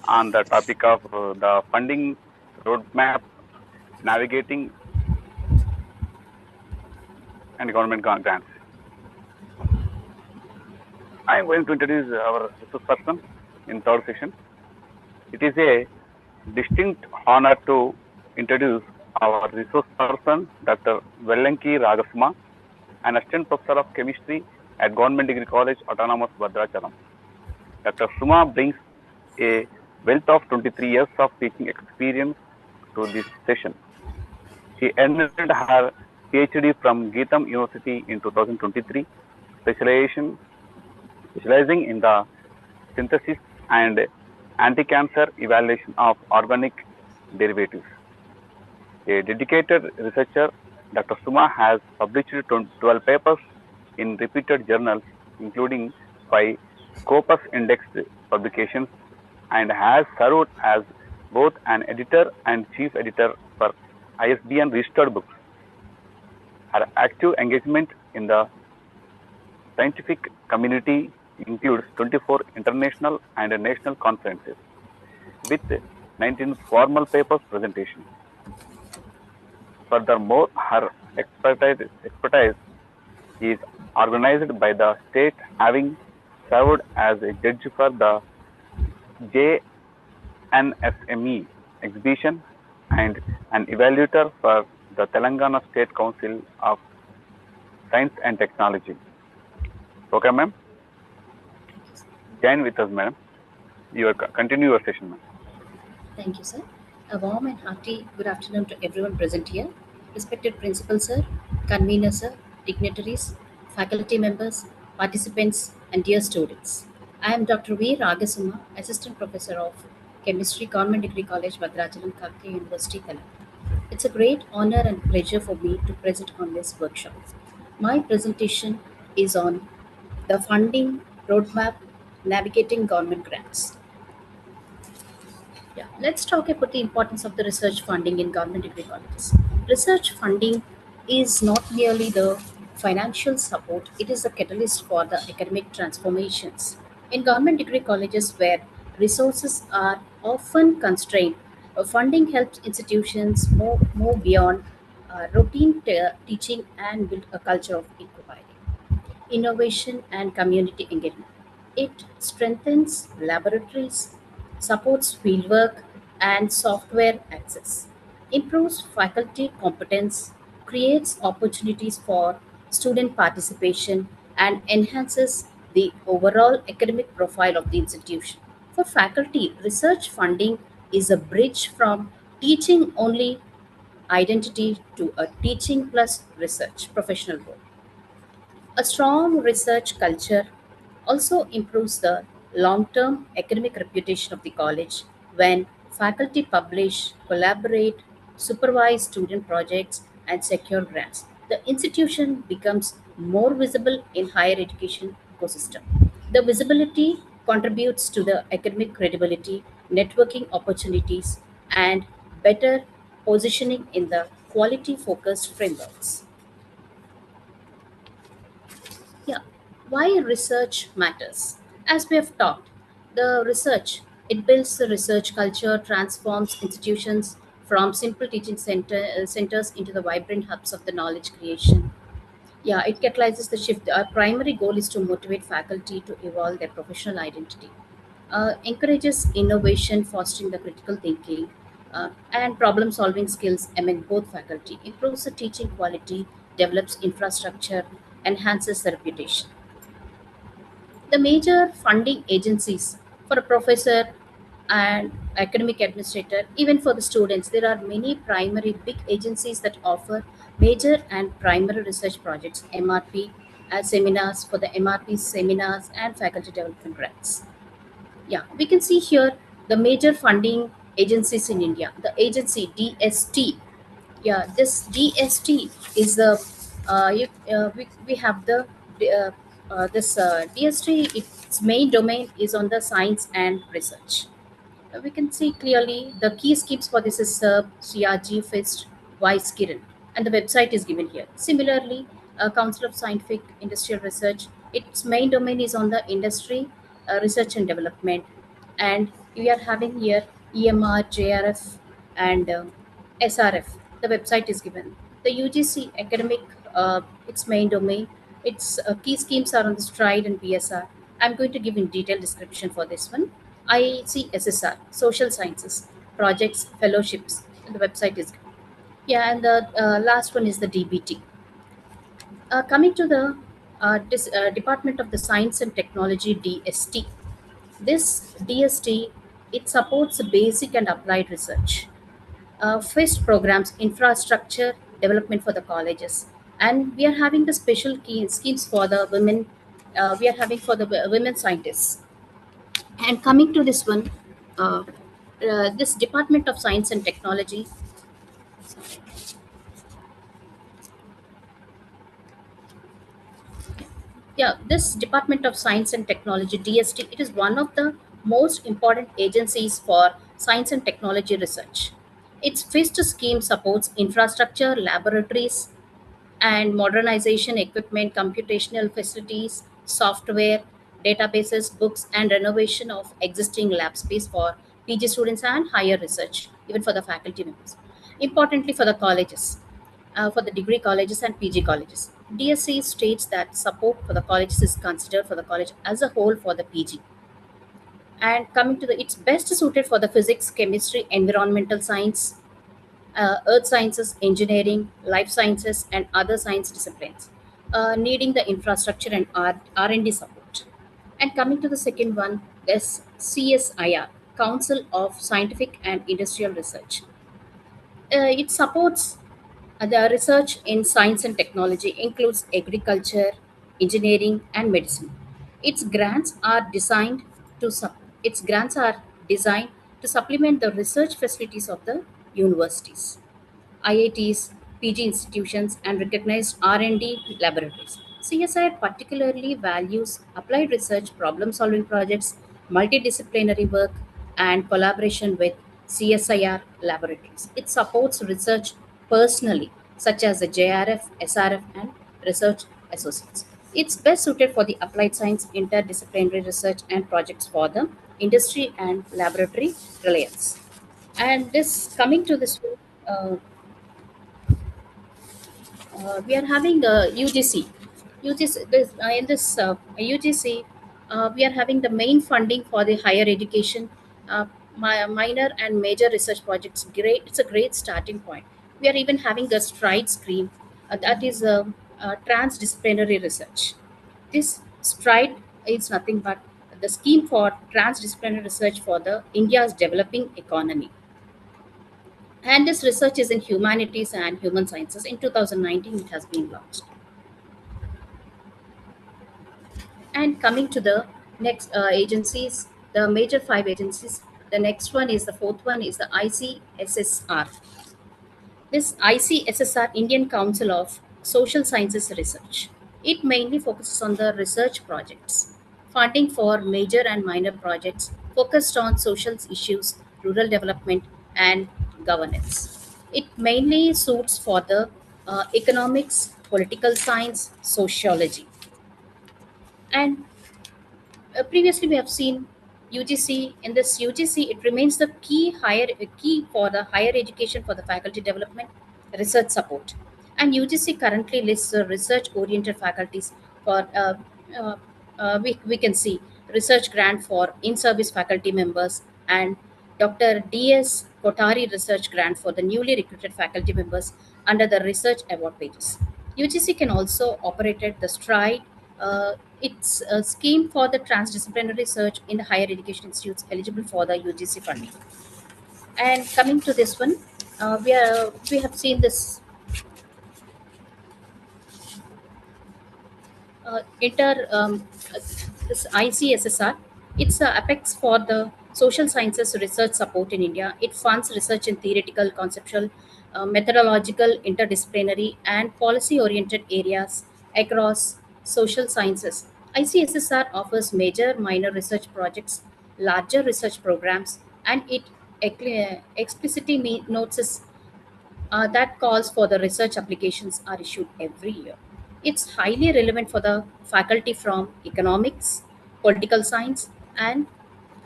on the topic of the funding roadmap, navigating and government grants. I am going to introduce our resource person in third session. It is a distinct honor to introduce our resource person, Dr. Vellanki Ragasuma, an assistant professor of chemistry at Government Degree College, Autonomous, Bhadrachalam. Dr. Suma brings a wealth of 23 years of teaching experience to this session. She earned her PhD from Geetham University in 2023, specializing in the synthesis and anti-cancer evaluation of organic derivatives. A dedicated researcher, Dr. Suma has published 12 papers in reputed journals, including 5 Scopus indexed publications, and has served as both an editor and chief editor for ISBN registered books. Her active engagement in the scientific community includes 24 international and national conferences, with 19 formal papers presentations. Furthermore, her expertise is organized by the state, having served as a judge for the JNSME exhibition and an evaluator for the Telangana State Council of Science and Technology. Okay, ma'am? Join with us, madam. Continue your session, ma'am. Thank you, sir. A warm and hearty good afternoon to everyone present here. Respected principal, sir, convener, sir, dignitaries, faculty members, participants, and dear students. I am Dr. V. Ragasuma, Assistant Professor of Chemistry, Government Degree College, Bhadrachalam, Karke University, Telugu. It's a great honor and pleasure for me to present on this workshop. My presentation is on the funding roadmap, navigating government grants. Yeah, let's talk about the importance of the research funding in government degree colleges. Research funding is not merely the financial support, it is a catalyst for the academic transformations. In government degree colleges where resources are often constrained, funding helps institutions move beyond routine teaching and build a culture of inquiry, innovation, and community engagement. It strengthens laboratories, supports fieldwork and software access, improves faculty competence, creates opportunities for student participation, and enhances the overall academic profile of the institution. For faculty, research funding is a bridge from teaching only identity to a teaching plus research professional role. A strong research culture also improves the long term academic reputation of the college when faculty publish, collaborate, supervise student projects, and secure grants. The institution becomes more visible in higher education ecosystem. The visibility contributes to the academic credibility, networking opportunities, and better positioning in the quality focused frameworks. Yeah, why research matters. As we have talked, the research, it builds the research culture, transforms institutions from simple teaching centers into the vibrant hubs of the knowledge creation. Yeah, it catalyzes the shift. Our primary goal is to motivate faculty to evolve their professional identity, encourages innovation, fostering the critical thinking and problem solving skills among both faculty, improves the teaching quality, develops infrastructure, enhances the reputation. The major funding agencies for a professor and academic administrator, even for the students, there are many primary big agencies that offer major and primary research projects, MRP, seminars for the MRP seminars and faculty development grants. Yeah, we can see here the major funding agencies in India. The agency DST. Yeah, this DST is the we have the this DST. Its main domain is on the science and research. We can see clearly the key schemes for this is SERB, CRG, FIST, Vice Kiran, and the website is given here. Similarly, Council of Scientific Industrial Research, its main domain is on the industry, research and development, and we are having here EMR, JRF, and SRF. The website is given. The UGC academic, its main domain, its key schemes are on the STRIDE and PSR. I'm going to give in detailed description for this one. ICSSR, Social Sciences, Projects, Fellowships, and the website is given. Yeah, and the last one is the DBT. Coming to the Department of the Science and Technology, DST. This DST, it supports basic and applied research. FIST programs, infrastructure development for the colleges, and we are having the special schemes for the women. We are having for the women scientists. And coming to this one, this Department of Science and Technology, yeah, this Department of Science and Technology, DST, it is one of the most important agencies for science and technology research. Its FIST scheme supports infrastructure, laboratories, and modernization equipment, computational facilities, software, databases, books, and renovation of existing lab space for PG students and higher research, even for the faculty members. Importantly, for the colleges, for the degree colleges and PG colleges, DSC states that support for the colleges is considered for the college as a whole for the PG. And coming to the, it's best suited for the physics, chemistry, environmental science, earth sciences, engineering, life sciences, and other science disciplines, needing the infrastructure and R&D support. And coming to the second one, there's CSIR, Council of Scientific and Industrial Research. It supports the research in science and technology, includes agriculture, engineering, and medicine. Its grants are designed its grants are designed to supplement the research facilities of the universities. IITs, PG institutions, and recognized R&D laboratories. CSIR particularly values applied research, problem-solving projects, multidisciplinary work, and collaboration with CSIR laboratories. It supports research personally, such as the JRF, SRF, and research associates. It's best suited for the applied science, interdisciplinary research, and projects for the industry and laboratory reliance. And this coming to this uh, we are having the UGC. In this UGC, we are having the main funding for the higher education, minor and major research projects. Great, it's a great starting point. We are even having the STRIDE scheme, that is transdisciplinary research. This STRIDE is nothing but the scheme for transdisciplinary research for the India's developing economy, and this research is in humanities and human sciences. In 2019, it has been launched. And coming to the next agencies, the major five agencies, the next one is the fourth one is the ICSSR. This ICSSR, Indian Council of Social Sciences Research. It mainly focuses on the research projects, funding for major and minor projects focused on social issues, rural development, and governance. It mainly suits for the economics, political science, sociology. And previously we have seen UGC. In this UGC, it remains the key for the higher education for the faculty development, research support. And UGC currently lists the research-oriented faculties for uh, we can see research grant for in-service faculty members and Dr. D.S. Kotari Research Grant for the newly recruited faculty members under the research award pages. UGC can also operate at the STRIDE. It's a scheme for the transdisciplinary research in the higher education institutes eligible for the UGC funding. And coming to this one, we have seen this inter this ICSSR. It's a apex for the social sciences research support in India. It funds research in theoretical, conceptual, methodological, interdisciplinary, and policy-oriented areas across social sciences. ICSSR offers major minor research projects, larger research programs, and it explicitly notes that calls for the research applications are issued every year. It's highly relevant for the faculty from economics, political science, and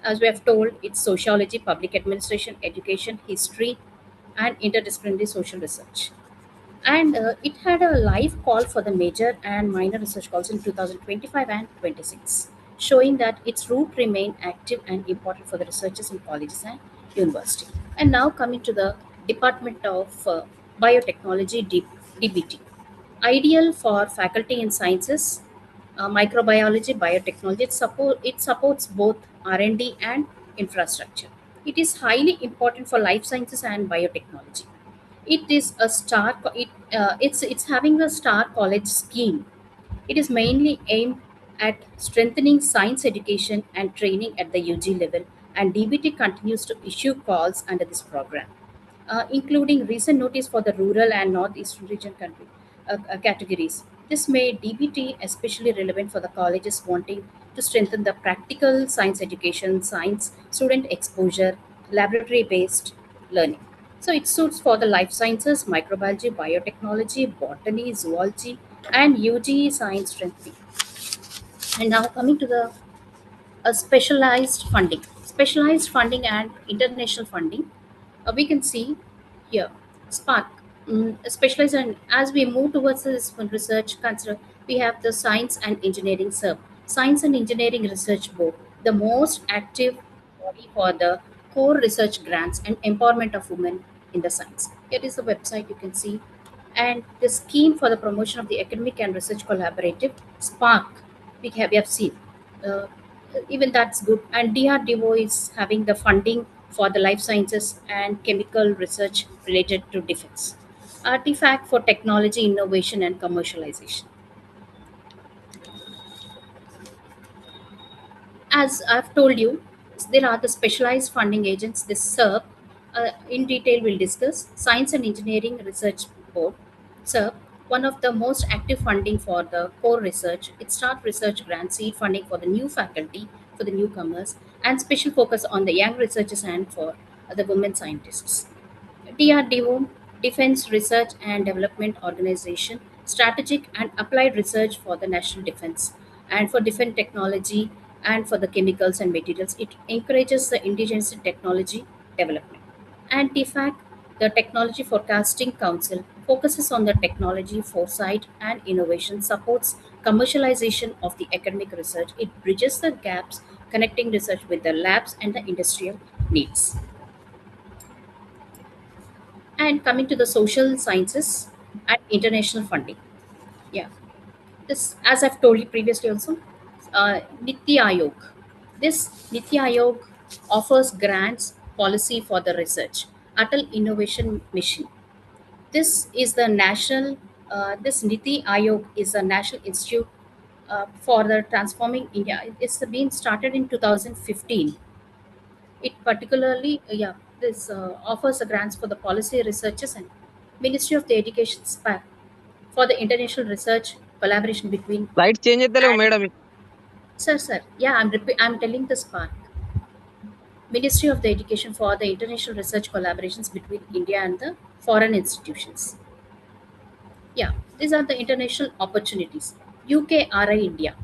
as we have told, it's sociology, public administration, education, history, and interdisciplinary social research. And it had a live call for the major and minor research calls in 2025 and 26, showing that its root remain active and important for the researchers in colleges and university. And now coming to the Department of Biotechnology, DBT, ideal for faculty in sciences, microbiology, biotechnology. It supports both R&D and D and infrastructure. It is highly important for life sciences and biotechnology. It is a it's having a star college scheme. It is mainly aimed at strengthening science education and training at the UG level, and DBT continues to issue calls under this program, including recent notice for the rural and northeastern region categories. This made DBT especially relevant for the colleges wanting to strengthen the practical science education, science student exposure, laboratory based learning. So it suits for the life sciences, microbiology, biotechnology, botany, zoology, and UG science strengthening. And now coming to the specialized funding and international funding. We can see here Spark, specialized. And as we move towards this research, consider we have the Science and Engineering SERB, Science and Engineering Research Board, the most active body for the core research grants and empowerment of women in the science. Here is the website you can see, and the scheme for the promotion of the academic and research collaborative Spark. We have seen. Uh, Even that's good. And DRDO is having the funding for the life sciences and chemical research related to defense. Artifact for technology innovation and commercialization. As I've told you, there are the specialized funding agents. This SERP, in detail, we'll discuss. Science and Engineering Research Board, SERP, one of the most active funding for the core research. It start research grant, seed funding for the new faculty, for the newcomers, and special focus on the young researchers and for the women scientists. DRDO, Defense Research and Development Organization, strategic and applied research for the national defense and for defense technology and for the chemicals and materials. It encourages the indigenous technology development. And TFAC, the Technology Forecasting Council, focuses on the technology foresight and innovation, supports commercialization of the academic research. It bridges the gaps connecting research with the labs and the industrial needs. And coming to the social sciences and international funding. Yeah, this, as I've told you previously also, Niti Ayog. This Niti Ayog offers grants policy for the research. Atal Innovation Mission. This is the national, this Niti Ayog is a national institute for the transforming India. It's been started in 2015. It particularly, this offers the grants for the policy researchers and Ministry of the Education SPAC for the international research collaboration between. Light change చేస్తలేవు And, madam. sir, yeah, I'm telling the SPAC. Ministry of the Education for the international research collaborations between India and the foreign institutions. Yeah, these are the international opportunities. UKRI India.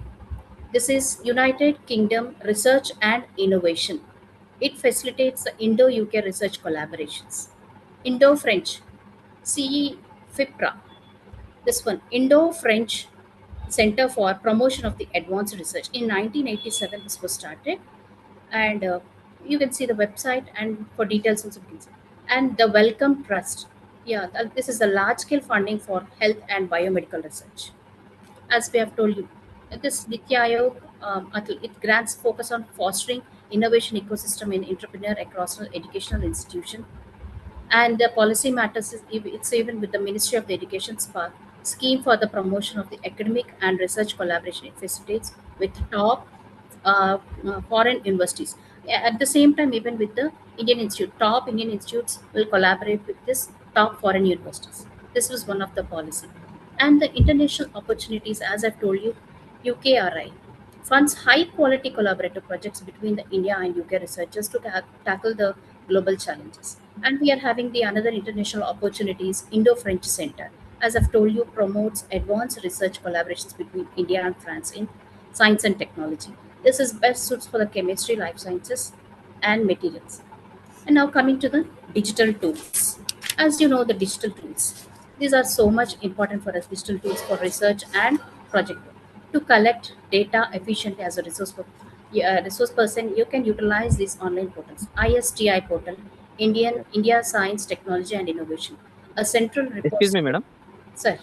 This is United Kingdom Research and Innovation. It facilitates the Indo-UK research collaborations. Indo-French, CE-FIPRA. This one, Indo-French Center for Promotion of the Advanced Research. In 1987, this was started, and you can see the website, and for details also you can see. And the Wellcome Trust. Yeah, this is the large-scale funding for health and biomedical research. As we have told you, this Nitya Ayog, it grants focus on fostering innovation ecosystem in entrepreneur across educational institution, and the policy matters is it's even with the Ministry of the Education Spark scheme for the promotion of the academic and research collaboration. It facilitates with top foreign universities. At the same time, even with the Indian Institute, top Indian institutes will collaborate with this top foreign universities. This was one of the policy. And the international opportunities, as I've told you, UKRI funds high quality collaborative projects between the India and UK researchers to tackle the global challenges. And we are having the another international opportunities, Indo-French Center. As I've told you, promotes advanced research collaborations between India and France in science and technology. This is best suits for the chemistry, life sciences, and materials. And now coming to the digital tools. As you know, the digital tools. These are so much important for us, digital tools for research and project work. To collect data efficiently as a resource person, you can utilize these online portals. ISTI portal, India Science, Technology and Innovation. A central Excuse me, repository. madam. Sir,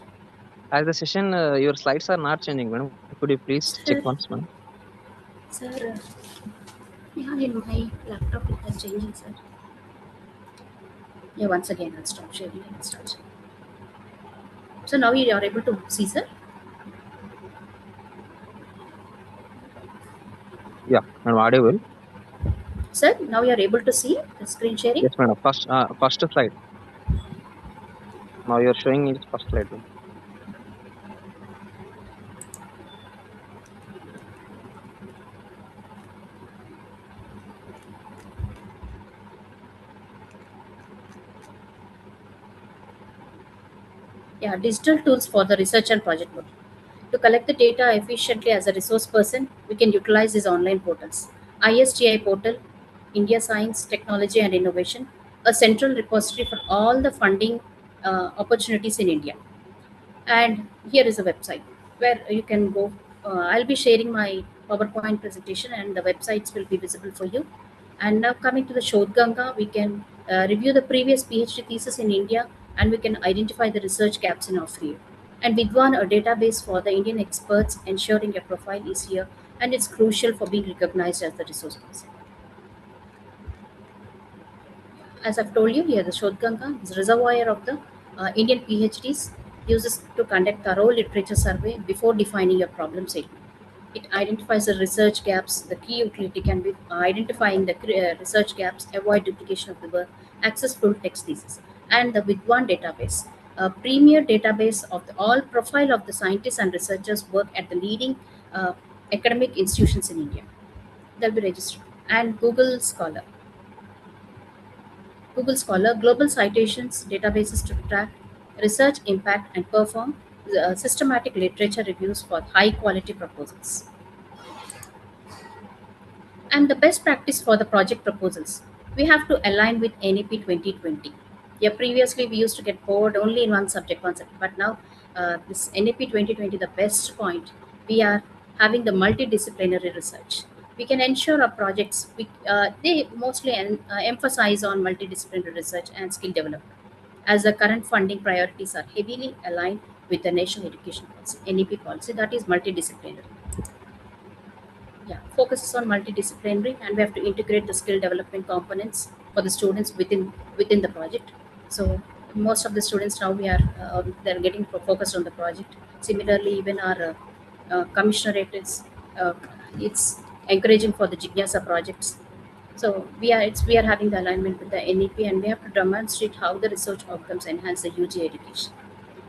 As the session, your slides are not changing, madam. Could you please check sir, once, madam? sir. Yeah, in my laptop it has changing, sir. Yeah, once again I'll stop sharing and start sharing. So now you are able to see, sir. Yeah, madam, audible. Sir, now you are able to see the screen sharing. Yes, madam. First slide. Now you're showing it first slide. Yeah, digital tools for the research and project work. To collect the data efficiently as a resource person, we can utilize these online portals. ISTI portal, India Science, Technology and Innovation, a central repository for all the funding opportunities in India. And here is a website where you can go. I'll be sharing my PowerPoint presentation, and the websites will be visible for you. And now coming to the Shodhganga, we can review the previous PhD thesis in India, and we can identify the research gaps in our field. And Vidwan, a database for the Indian experts, ensuring your profile is here, and it's crucial for being recognized as the resource person. As I've told you here, the Shodhganga is reservoir of the Indian PhDs, uses to conduct thorough literature survey before defining your problem statement. It identifies the research gaps. The key utility can be identifying the research gaps, avoid duplication of the work, access full text thesis, and the Vidwan database, a premier database of the all profile of the scientists and researchers work at the leading uh, academic institutions in India. They'll be registered. And Google Scholar, global citations databases to track research impact and perform systematic literature reviews for high quality proposals. And the best practice for the project proposals, we have to align with NEP 2020. Yeah, previously we used to get bored only in one subject, but now this NEP 2020, the best point, we are having the multidisciplinary research. We can ensure our projects, they mostly emphasize on multidisciplinary research and skill development, as the current funding priorities are heavily aligned with the national education policy, NEP policy, that is multidisciplinary. Yeah, focuses on multidisciplinary, and we have to integrate the skill development components for the students within the project. So most of the students now we are they're getting focused on the project. Similarly, even our commissionerate is it's encouraging for the jigyasa projects. So we are having the alignment with the NEP, and we have to demonstrate how the research outcomes enhance the UG education.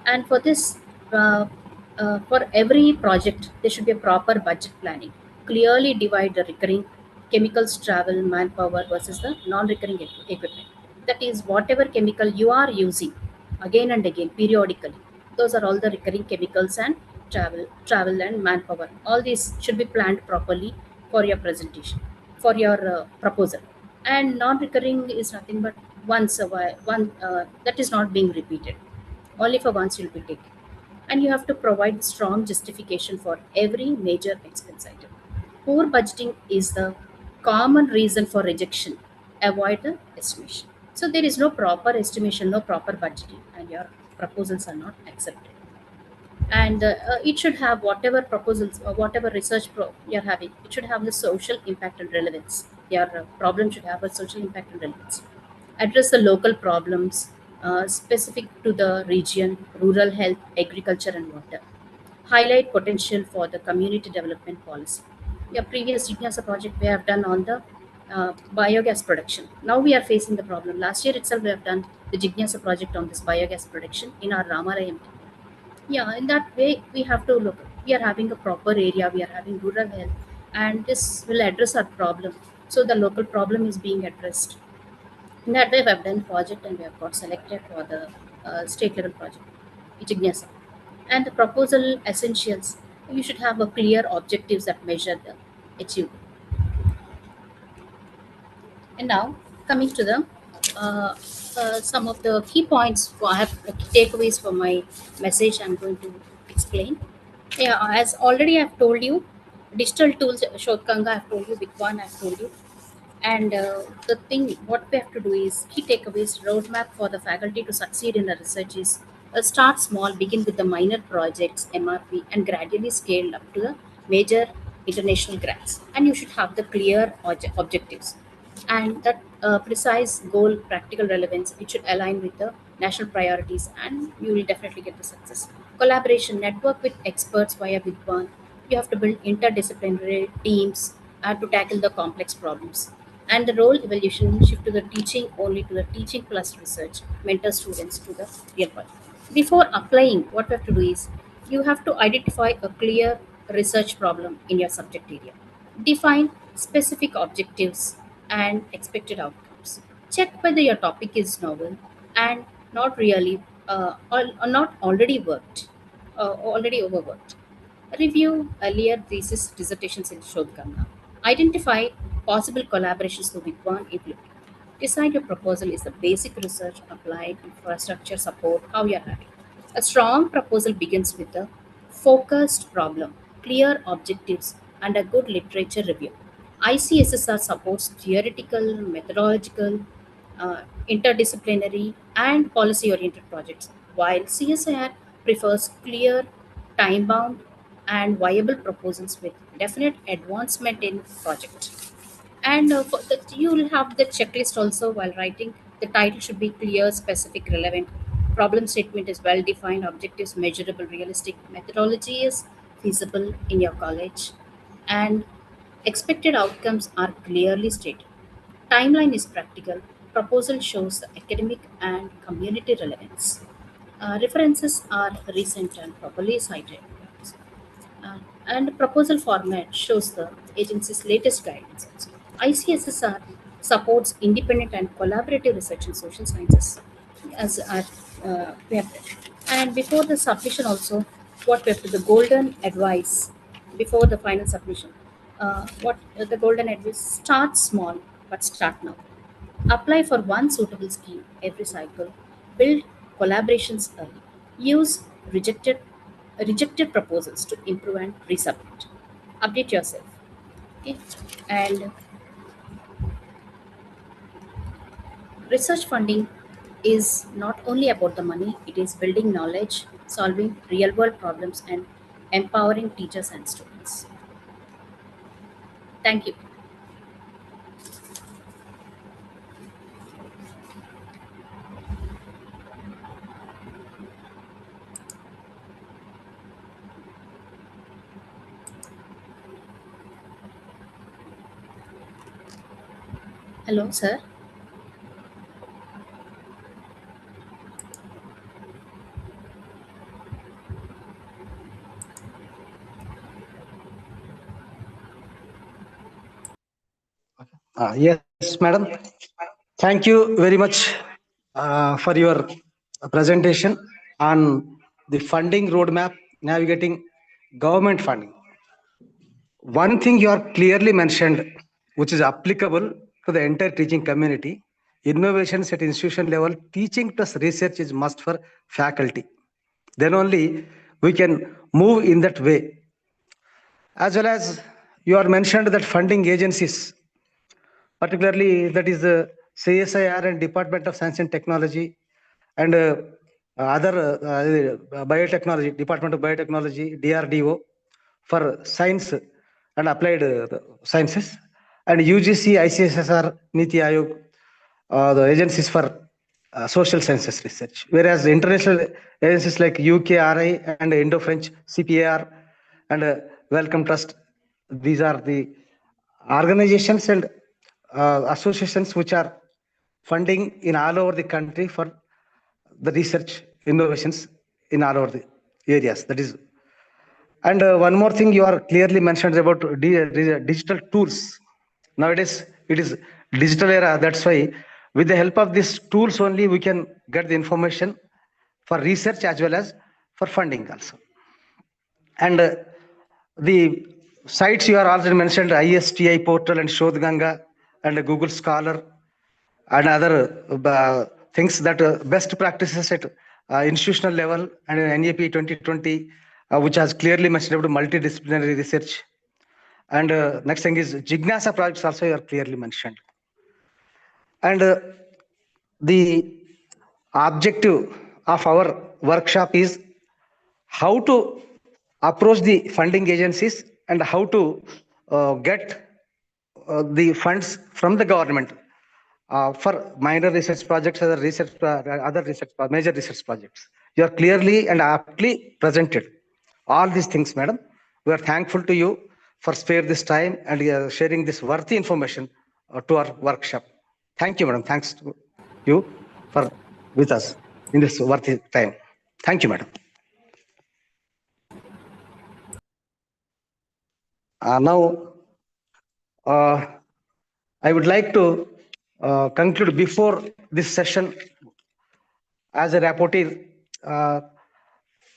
And for this, for every project, there should be a proper budget planning. Clearly divide the recurring chemicals, travel, manpower versus the non-recurring equipment. That is, whatever chemical you are using again and again periodically, those are all the recurring chemicals and travel and manpower. All these should be planned properly for your presentation, for your proposal. And non-recurring is nothing but once a while, that is not being repeated. Only for once you'll be taken. And you have to provide strong justification for every major expense item. Poor budgeting is the common reason for rejection. Avoid the estimation. So there is no proper estimation, no proper budgeting, and your proposals are not accepted. And it should have whatever proposals or whatever you're having. It should have the social impact and relevance. Your problem should have a social impact and relevance. Address the local problems specific to the region, rural health, agriculture, and water. Highlight potential for the community development policy. Your previous Jignasa project we have done on the biogas production. Now we are facing the problem. Last year itself we have done the Jignasa project on this biogas production in our Ramalayam. Yeah, in that way we have to look. We are having a proper area. We are having rural health, and this will address our problem. So the local problem is being addressed. In that way, we have done project and we have got selected for the state level project, Jignasa. And the proposal essentials, you should have a clear objectives that measure the achievement. And now coming to the some of the key points for I have takeaways for my message. I'm going to explain. Yeah, as already I've told you, digital tools, Shodkanga, I've told you, Big One, I've told you. And the thing, what we have to do is key takeaways roadmap for the faculty to succeed in the research is start small, begin with the minor projects, MRP, and gradually scale up to the major international grants. And you should have the clear objectives and that precise goal, practical relevance. It should align with the national priorities, and you will definitely get the success. Collaboration, network with experts via Vidwan. You have to build interdisciplinary teams to tackle the complex problems. And the role evolution shift to the teaching only to the teaching plus research, mentor students to the real world. Before applying, what we have to do is you have to identify a clear research problem in your subject area. Define specific objectives and expected outcomes. Check whether your topic is novel and not really or not already already overworked. Review earlier thesis dissertations in Shodhganga. Identify possible collaborations to Vidwan implement. Decide your proposal is the basic research, applied infrastructure support, how you are having. A strong proposal begins with a focused problem, clear objectives, and a good literature review. ICSSR supports theoretical, methodological, interdisciplinary, and policy oriented projects, while CSIR prefers clear, time bound, and viable proposals with definite advancement in project. And for you will have the checklist also while writing. The title should be clear, specific, relevant. Problem statement is well defined, objectives measurable, realistic. Methodology is feasible in your college, and expected outcomes are clearly stated. Timeline is practical. Proposal shows the academic and community relevance. References are recent and properly cited. And proposal format shows the agency's latest guidance. Also. ICSSR supports independent and collaborative research in social sciences, as we have. And before the submission, also, what we have to the golden advice before the final submission. What the golden advice: start small, but start now. Apply for one suitable scheme every cycle. Build collaborations early. Use rejected rejected proposals to improve and resubmit. Update yourself. Okay. And research funding is not only about the money, it is building knowledge, solving real world problems, and empowering teachers and students. Thank you. Hello, sir. Yes, madam. Thank you very much for your presentation on the funding roadmap, navigating government funding. One thing you are clearly mentioned, which is applicable to the entire teaching community, innovations at institution level, teaching plus research is must for faculty. Then only we can move in that way. As well as you are mentioned that funding agencies, particularly that is the CSIR and Department of Science and Technology and other biotechnology, Department of Biotechnology, DRDO for science and applied sciences, and UGC, ICSSR, Niti Aayog, the agencies for social sciences research. Whereas international agencies like UKRI and Indo-French CPAR and Wellcome Trust, these are the organizations and associations which are funding in all over the country for the research innovations in all over the areas. That is, and one more thing you are clearly mentioned about digital tools. Nowadays, it is digital era. That's why, with the help of these tools only, we can get the information for research as well as for funding also. And the sites you are already mentioned, ISTI portal and Shodh Ganga and Google Scholar and other things that best practices at institutional level and NAP 2020, which has clearly mentioned about multidisciplinary research. And next thing is Jignasa projects also you are clearly mentioned. And the objective of our workshop is how to approach the funding agencies and how to get the funds from the government for minor research projects, other major research projects. You are clearly and aptly presented all these things, madam. We are thankful to you for spare this time and sharing this worthy information to our workshop. Thank you, madam. Thanks to you for with us in this worthy time. Thank you, madam. Now, I would like to conclude before this session as a rapporteur.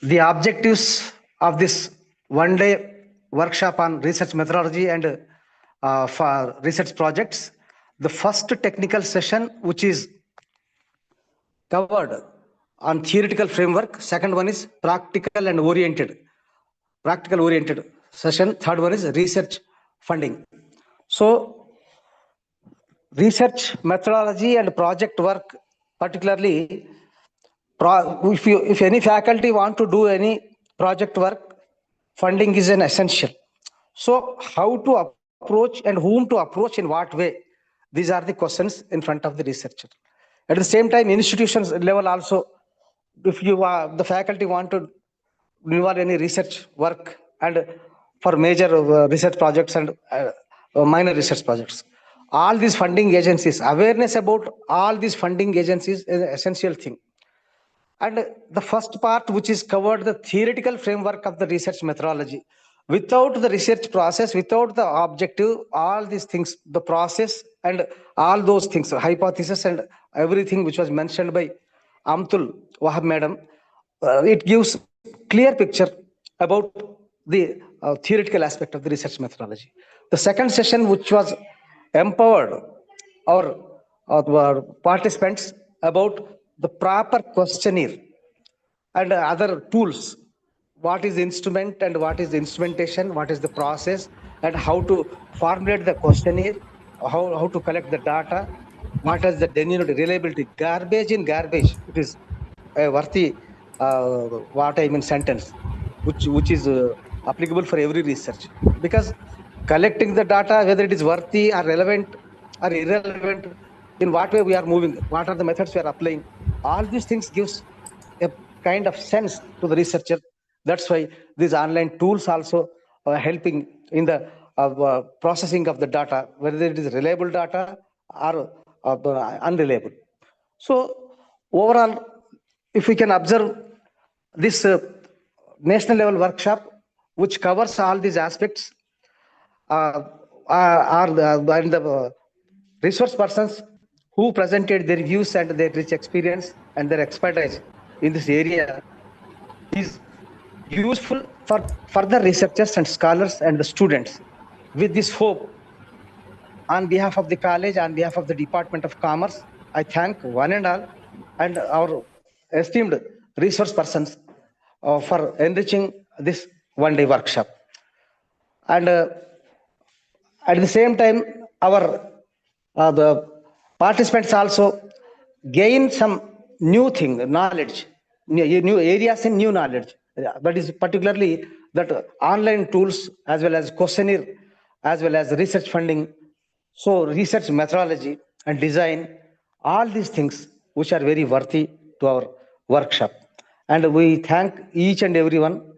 The objectives of this one-day workshop on research methodology and for research projects. The first technical session, which is covered on theoretical framework. Second one is practical oriented session. Third one is research funding. So research methodology and project work, particularly if any faculty want to do any project work, funding is an essential. So how to approach and whom to approach in what way? These are the questions in front of the researcher. At the same time, institutions level also, if you the faculty want to involve any research work and for major research projects and minor research projects, all these funding agencies, awareness about all these funding agencies is an essential thing. And the first part, which is covered the theoretical framework of the research methodology. Without the research process, without the objective, all these things, the process and all those things, hypothesis and everything which was mentioned by Amtul Wahab madam, it gives clear picture about the theoretical aspect of the research methodology. The second session, which was empowered our participants about the proper questionnaire and other tools. What is the instrument and what is the instrumentation, what is the process, and how to formulate the questionnaire, how to collect the data, what is the genuine reliability. Garbage in garbage. It is a worthy, what I mean, sentence, which is applicable for every research. Because collecting the data, whether it is worthy or relevant or irrelevant, in what way we are moving, what are the methods we are applying, all these things gives a kind of sense to the researcher. That's why these online tools also are helping in the processing of the data, whether it is reliable data or unreliable. So overall, if we can observe this national level workshop, which covers all these aspects, are the resource persons who presented their views and their rich experience and their expertise in this area is useful for further researchers and scholars and the students. With this hope, on behalf of the college, on behalf of the Department of Commerce, I thank one and all and our esteemed resource persons for enriching this one-day workshop. And at the same time, our the participants also gain some new thing, knowledge, new areas in new knowledge. That is particularly that online tools as well as questionnaire, as well as research funding, so research methodology and design, all these things which are very worthy to our workshop. And we thank each and everyone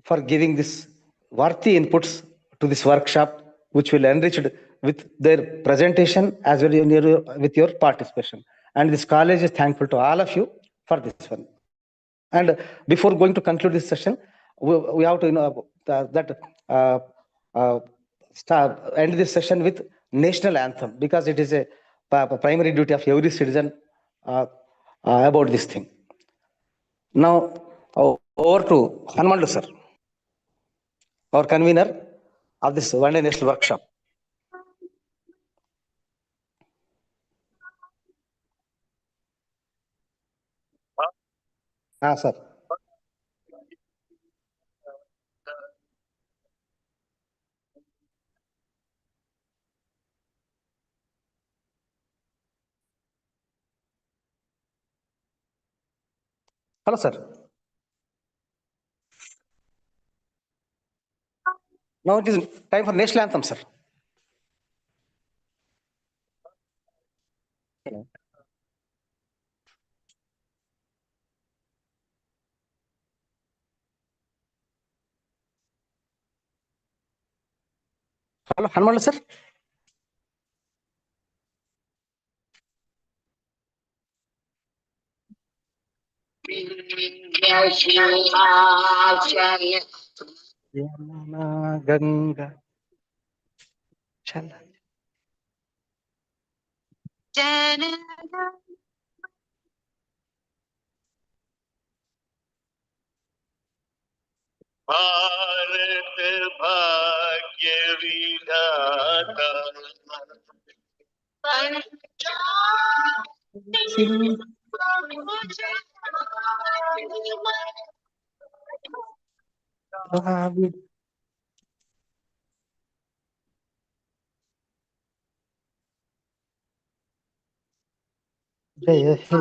for giving this worthy inputs to this workshop, which will enrich it with their presentation as well as with your participation. And this college is thankful to all of you for this one. And before going to conclude this session, we have to uh, uh, end this session with national anthem, because it is a primary duty of every citizen about this thing. Now, over to Hanumandu sir, our convener of this one-day national workshop. Sir. Hello, sir. Now it is time for national anthem, sir. Hello, Hanumandu sir. Yamuna Ganga Chala. Bharat भाग्य विधाता Jaya He.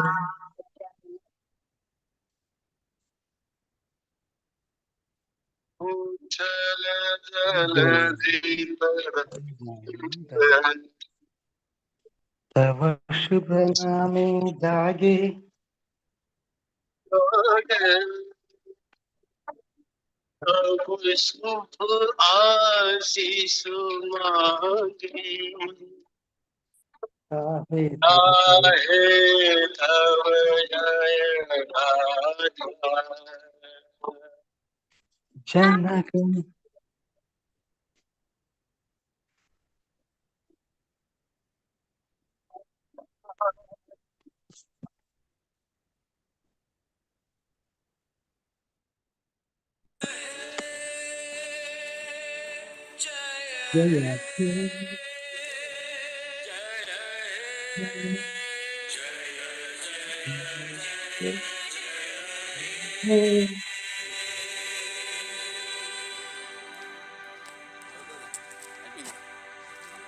चल जल धीपर तव शुभ नामे जागे अब शुभ आशीष मांगे आहे आहे तव जय गाथा जनक Jaya He.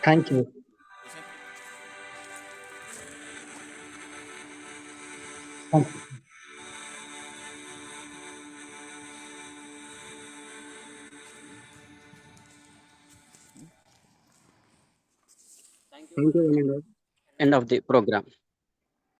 Thank you. Thank you. End of the program.